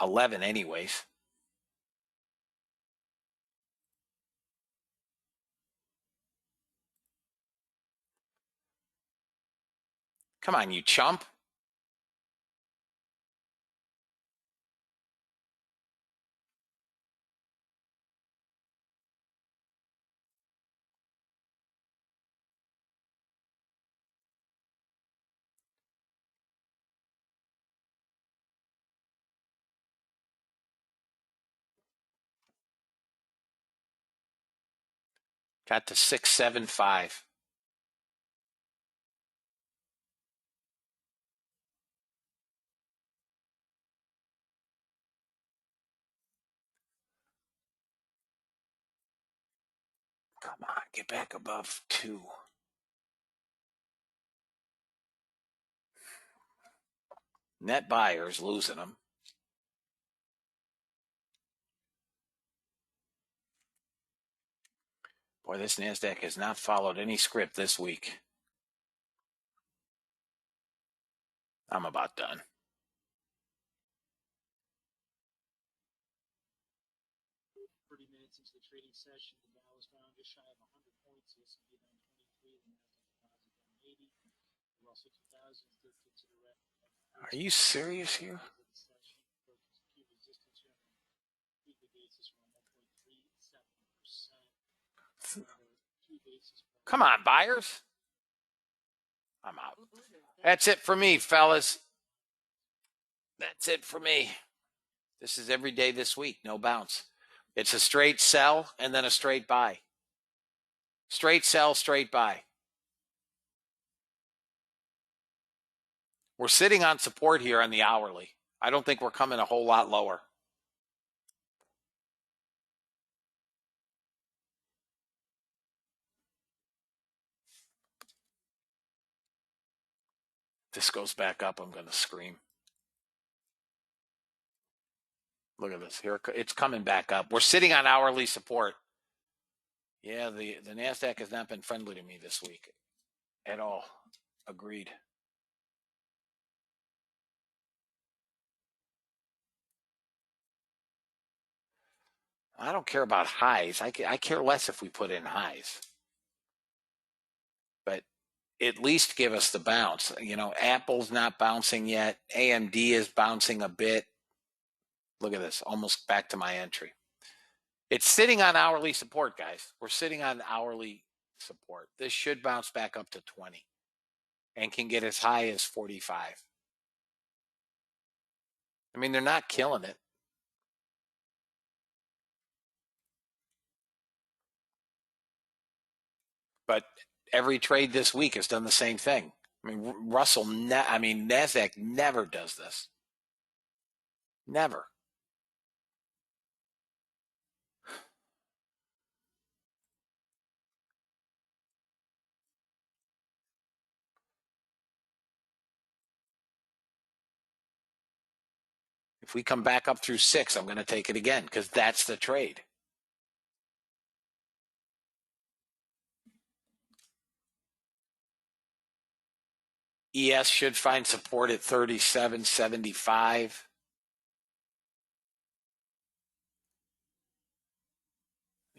11 anyways. Come on, you chump. Got to 675. Come on, get back above 2. Net buyers losing them. Boy, this NASDAQ has not followed any script this week. I'm about done. Minutes into the trading session, the Dow is down just shy of 100 points. The S&P down 23, the Nasdaq down 80. The Russell 2000 is dipped into the red. Are you serious here? Key resistance here on a weekly basis around 1.37%. Come on, buyers. I'm out. That's it for me, fellas. That's it for me. This is every day this week, no bounce. It's a straight sell and then a straight buy. Straight sell, straight buy. We're sitting on support here on the hourly. I don't think we're coming a whole lot lower. This goes back up, I'm going to scream. Look at this. Here it's coming back up. We're sitting on hourly support. Yeah, the NASDAQ has not been friendly to me this week at all. Agreed. I don't care about highs. I care less if we put in highs. But at least give us the bounce. You know, Apple's not bouncing yet. AMD is bouncing a bit. Look at this, almost back to my entry. It's sitting on hourly support, guys. We're sitting on hourly support. This should bounce back up to 20 and can get as high as 45. I mean, they're not killing it. But every trade this week has done the same thing. I mean, NASDAQ never does this. Never. If we come back up through 6, I'm going to take it again because that's the trade. ES should find support at 37.75.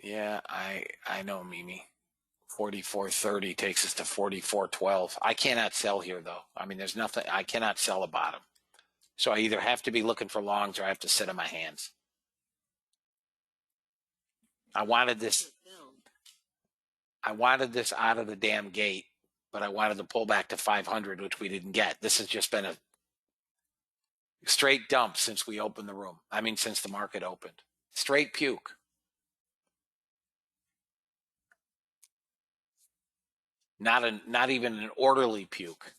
Yeah, I know, Mimi. 44.30 takes us to 44.12. I cannot sell here, though. I mean, there's nothing. I cannot sell a bottom. So I either have to be looking for longs or I have to sit on my hands. I wanted this out of the damn gate, but I wanted to pull back to 500, which we didn't get. This has just been a straight dump since we opened the room. I mean, since the market opened. Straight puke. Not even an orderly puke.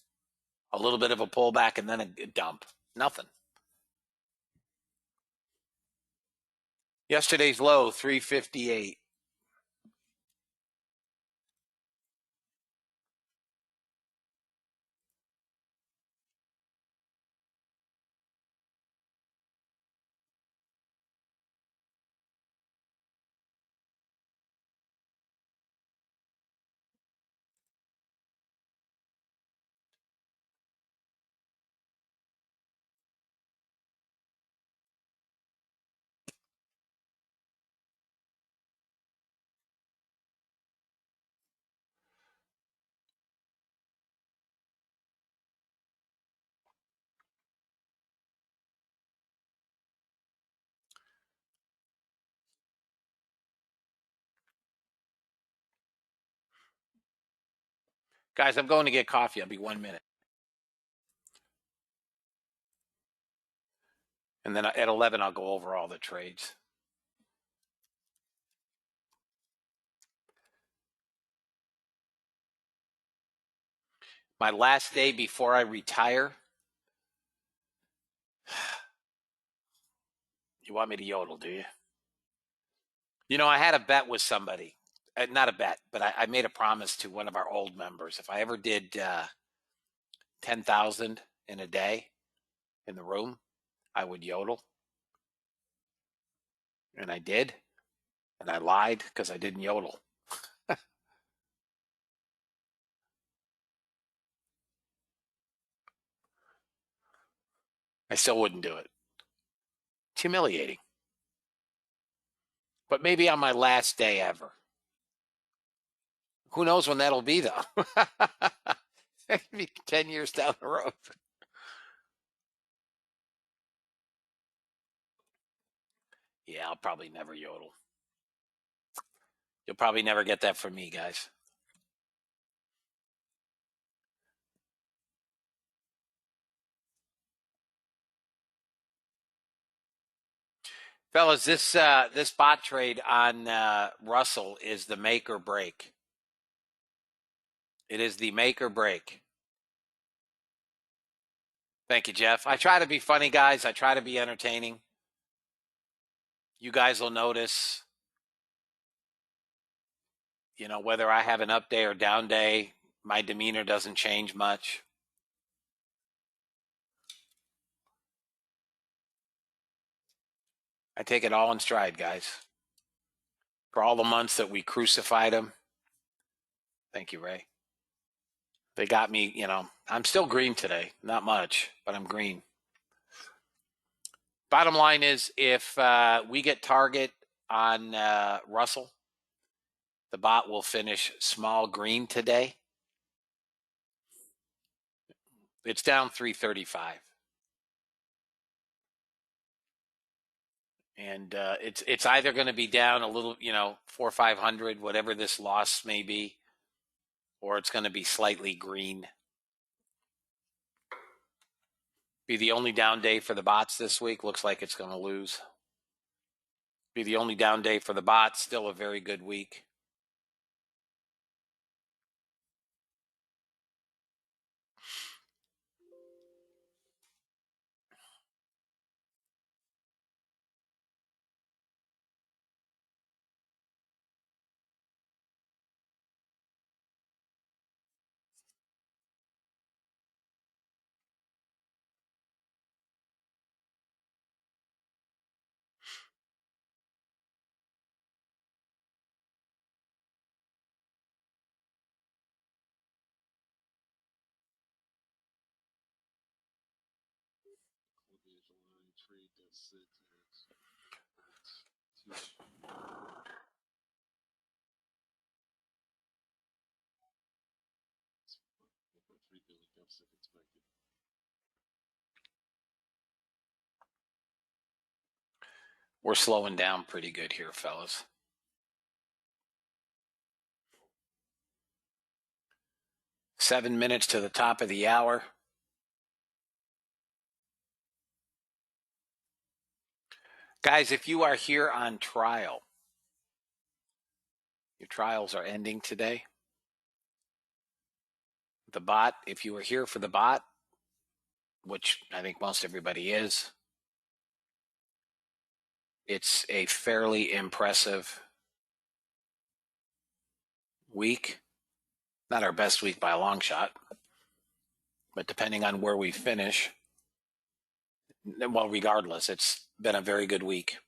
A little bit of a pullback and then a dump. Nothing. Yesterday's low, 358. Guys, I'm going to get coffee. I'll be 1 minute. And then at 11, I'll go over all the trades. My last day before I retire. You want me to yodel, do you? You know, I had a bet with somebody. Not a bet, but I made a promise to one of our old members. If I ever did 10,000 in a day in the room, I would yodel. And I did. And I lied because I didn't yodel. I still wouldn't do it. It's humiliating. But maybe on my last day ever. Who knows when that'll be, though? Maybe 10 years down the road. Yeah, I'll probably never yodel. You'll probably never get that from me, guys. Fellas, this bot trade on Russell is the make or break. It is the make or break. Thank you, Jeff. I try to be funny, guys. I try to be entertaining. You guys will notice, you know, whether I have an up day or down day, my demeanor doesn't change much. I take it all in stride, guys. For all the months that we crucified him. Thank you, Ray. They got me, you know, I'm still green today. Not much, but I'm green. Bottom line is, if we get target on Russell, the bot will finish small green today. It's down 335. And it's either going to be down a little, you know, 400 or 500, whatever this loss may be, or it's going to be slightly green. Be the only down day for the bots this week. Looks like it's going to lose. Be the only down day for the bots. Still a very good week. Line trade does sit at 1.3 billion deficit expected. We're slowing down pretty good here, fellas. Seven minutes to the top of the hour. Guys, if you are here on trial, your trials are ending today. The bot, if you were here for the bot, which I think most everybody is, it's a fairly impressive week. Not our best week by a long shot, but depending on where we finish, well, regardless, it's been a very good week.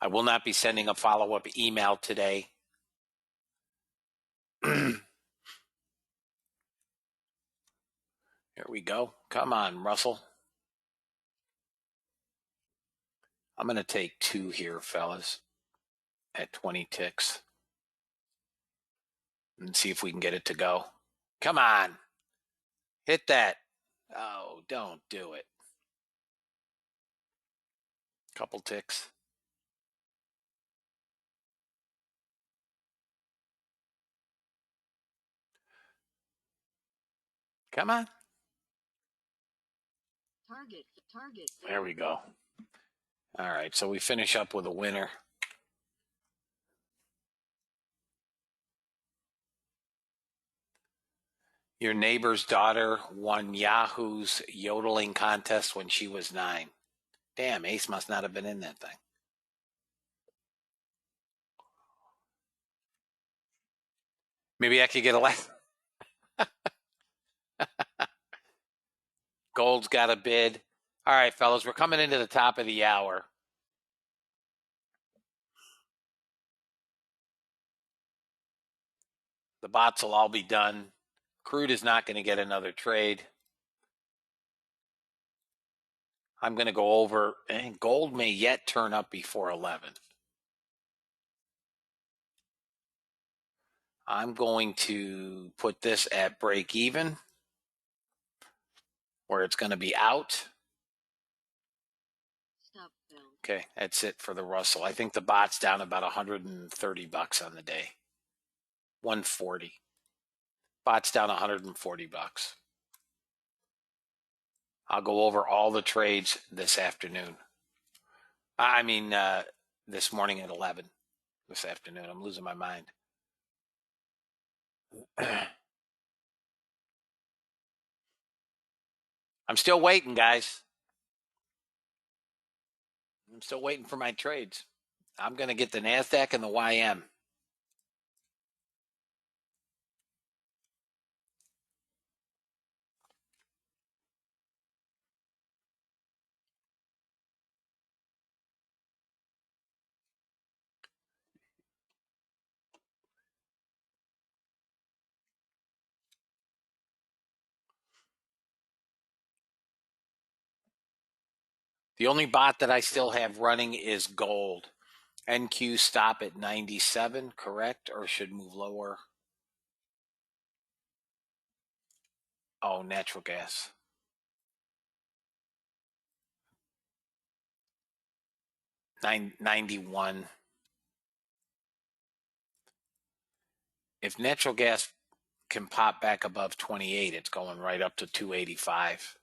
I will not be sending a follow-up email today. Here we go. Come on, Russell. I'm going to take 2 here, fellas, at 20 ticks. And see if we can get it to go. Come on. Hit that. Oh, don't do it. Couple ticks. Come on. Target. There we go. All right, so we finish up with a winner. Your neighbor's daughter won Yahoo's yodeling contest when she was 9. Damn, Ace must not have been in that thing. Maybe I could get a laugh. Gold's got a bid. All right, fellas, we're coming into the top of the hour. The bots will all be done. Crude is not going to get another trade. I'm going to go over, and gold may yet turn up before 11. I'm going to put this at break even, where it's going to be out. Stop filled. Okay, that's it for the Russell. I think the bot's down about $130 on the day. 140. Bot's down $140. I'll go over all the trades this afternoon. I mean, this morning at 11. This afternoon. I'm losing my mind. I'm still waiting, guys. I'm still waiting for my trades. I'm going to get the NASDAQ and the YM. The only bot that I still have running is gold. NQ stop at 97, correct? Or should move lower? Oh, natural gas. 91. If natural gas can pop back above 28, it's going right up to 285.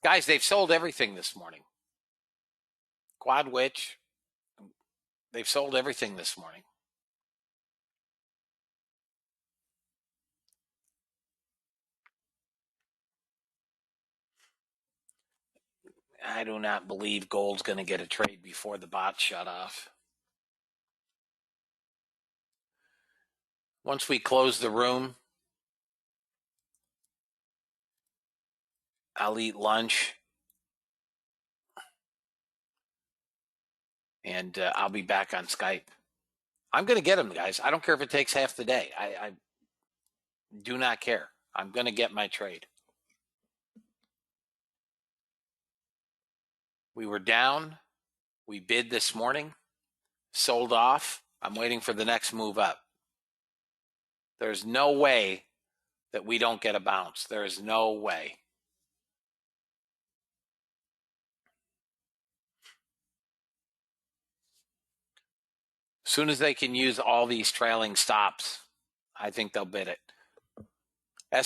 Guys, they've sold everything this morning. Quad Witch, they've sold everything this morning. I do not believe gold's going to get a trade before the bot shut off. Once we close the room, I'll eat lunch. And I'll be back on Skype. I'm going to get them, guys. I don't care if it takes half the day. I do not care. I'm going to get my trade. We were down. We bid this morning. Sold off. I'm waiting for the next move up. There's no way that we don't get a bounce. There is no way. As soon as they can use all these trailing stops, I think they'll bid it.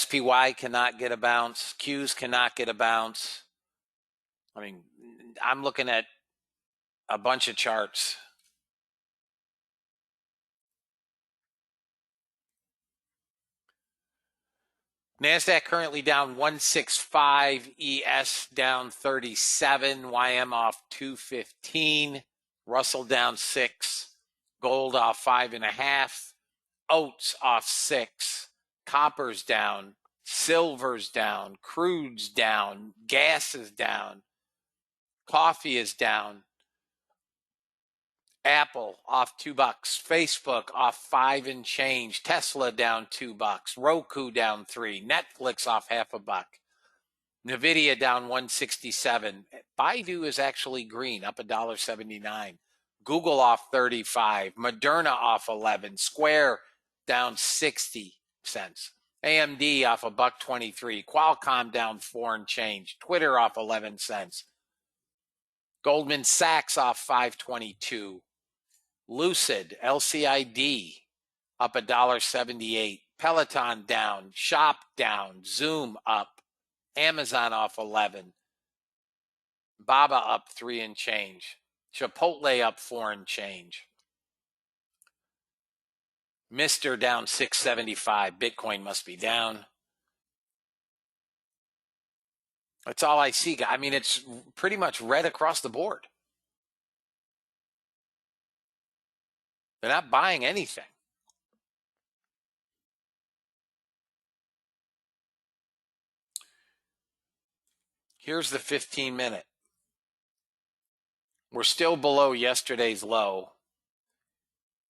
SPY cannot get a bounce. Qs cannot get a bounce. I mean, I'm looking at a bunch of charts. NASDAQ currently down 165, ES down 37, YM off 215, Russell down 6, gold off 5.5, oats off 6, copper's down, silver's down, crude's down, gas is down, coffee is down, Apple off $2, Facebook off 5 and change, Tesla down $2, Roku down 3, Netflix off $0.50, Nvidia down 167, Baidu is actually green, up $1.79, Google off 35, Moderna off 11, Square down 60 cents, AMD off $1.23, Qualcomm down 4 and change, Twitter off 11 cents, Goldman Sachs off 522. Lucid, LCID, up $1.78. Peloton down. Shop down. Zoom up. Amazon off 11. Baba up 3 and change. Chipotle up 4 and change. Mister down 675. Bitcoin must be down. That's all I see. I mean, it's pretty much red across the board. They're not buying anything. Here's the 15-minute. We're still below yesterday's low,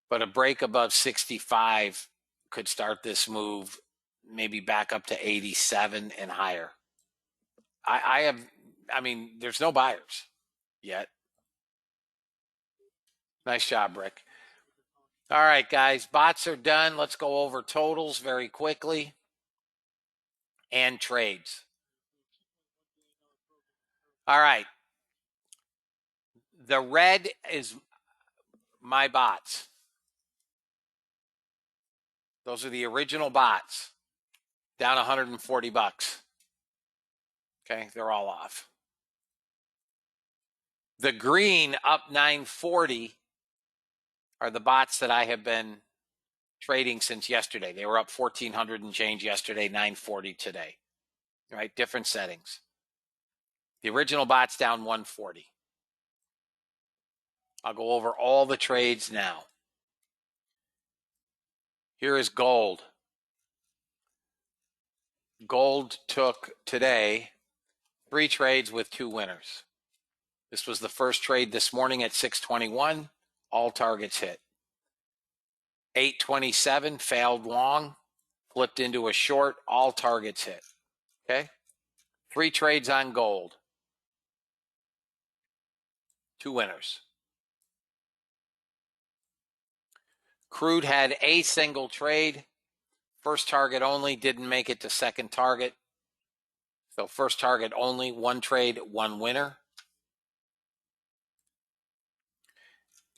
but a break above 65 could start this move, maybe back up to 87 and higher. I mean, there's no buyers yet. Nice job, Rick. All right, guys, bots are done. Let's go over totals very quickly and trades. All right. The red is my bots. Those are the original bots. Down $140. Okay, they're all off. The green up 940 are the bots that I have been trading since yesterday. They were up 1,400 and change yesterday, 940 today. All right, different settings. The original bots down 140. I'll go over all the trades now. Here is gold. Gold took today 3 trades with 2 winners. This was the first trade this morning at 621. All targets hit. 827 failed long, flipped into a short. All targets hit. Okay? 3 trades on gold. 2 winners. Crude had a single trade. First target only, didn't make it to second target. So first target only, 1 trade, 1 winner.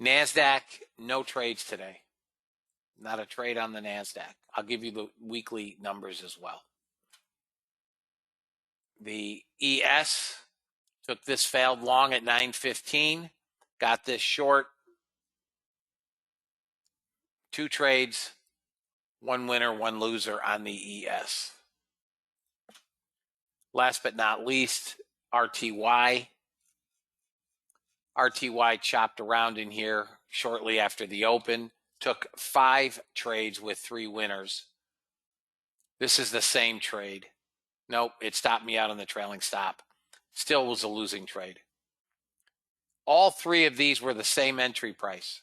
NASDAQ, no trades today. Not a trade on the NASDAQ. I'll give you the weekly numbers as well. The ES took this failed long at 915. Got this short. 2 trades, 1 winner, 1 loser on the ES. Last but not least, RTY. RTY chopped around in here shortly after the open. Took 5 trades with 3 winners. This is the same trade. Nope, it stopped me out on the trailing stop. Still was a losing trade. All 3 of these were the same entry price.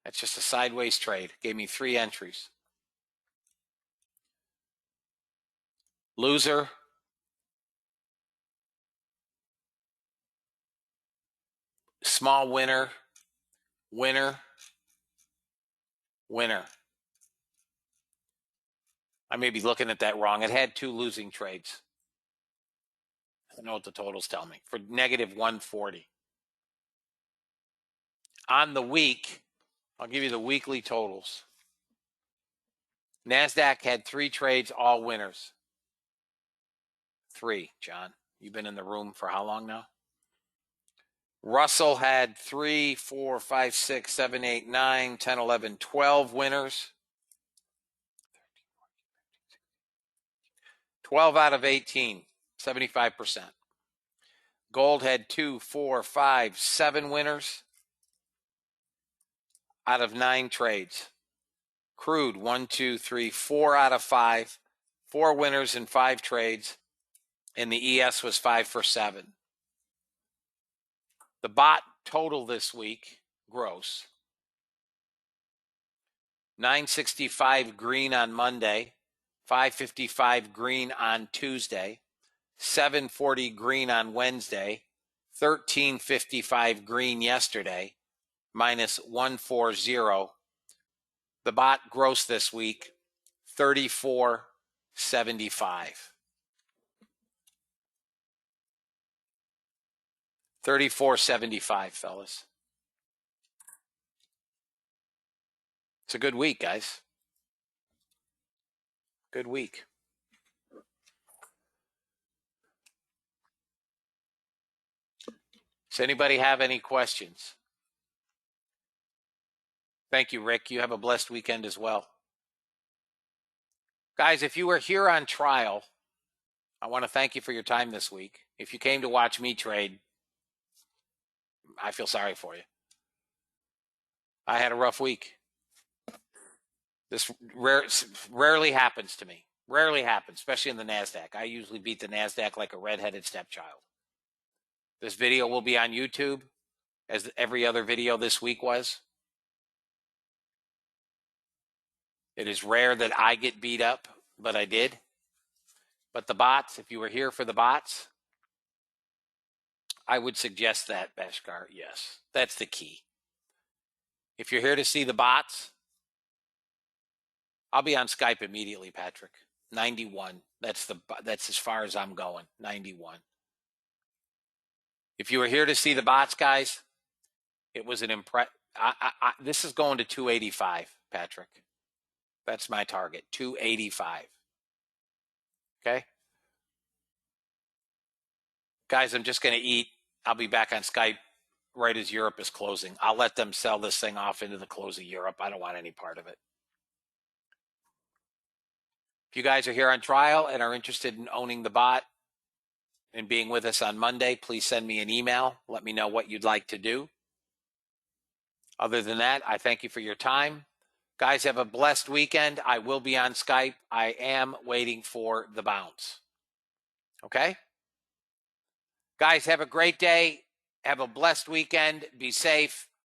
That's just a sideways trade. Gave me 3 entries. Loser. Small winner. Winner. Winner. I may be looking at that wrong. It had 2 losing trades. I don't know what the totals tell me. For negative 140. On the week, I'll give you the weekly totals. NASDAQ had 3 trades, all winners. 3, John. You've been in the room for how long now? Russell had 3, 4, 5, 6, 7, 8, 9, 10, 11, 12 winners. 12 out of 18, 75%. Gold had 2, 4, 5, 7 winners out of 9 trades. Crude 1, 2, 3, 4 out of 5, 4 winners in 5 trades, and the ES was 5 for 7. The bot total this week, gross, 965 green on Monday, 555 green on Tuesday, 740 green on Wednesday, 1355 green yesterday, minus 140. The bot gross this week, 3475. 3475, fellas. It's a good week, guys. Good week. Does anybody have any questions? Thank you, Rick. You have a blessed weekend as well. Guys, if you were here on trial, I want to thank you for your time this week. If you came to watch me trade, I feel sorry for you. I had a rough week. This rarely happens to me. Rarely happens, especially in the NASDAQ. I usually beat the NASDAQ like a redheaded stepchild. This video will be on YouTube, as every other video this week was. It is rare that I get beat up, but I did. But the bots, if you were here for the bots, I would suggest that, Bashkar. Yes, that's the key. If you're here to see the bots, I'll be on Skype immediately, Patrick. 91. That's as far as I'm going. 91. If you were here to see the bots, guys, it was an this is going to 285, Patrick. That's my target, 285. Okay? Guys, I'm just going to eat. I'll be back on Skype right as Europe is closing. I'll let them sell this thing off into the close of Europe. I don't want any part of it. If you guys are here on trial and are interested in owning the bot and being with us on Monday, please send me an email. Let me know what you'd like to do. Other than that, I thank you for your time. Guys, have a blessed weekend. I will be on Skype. I am waiting for the bounce. Okay? Guys, have a great day. Have a blessed weekend. Be safe.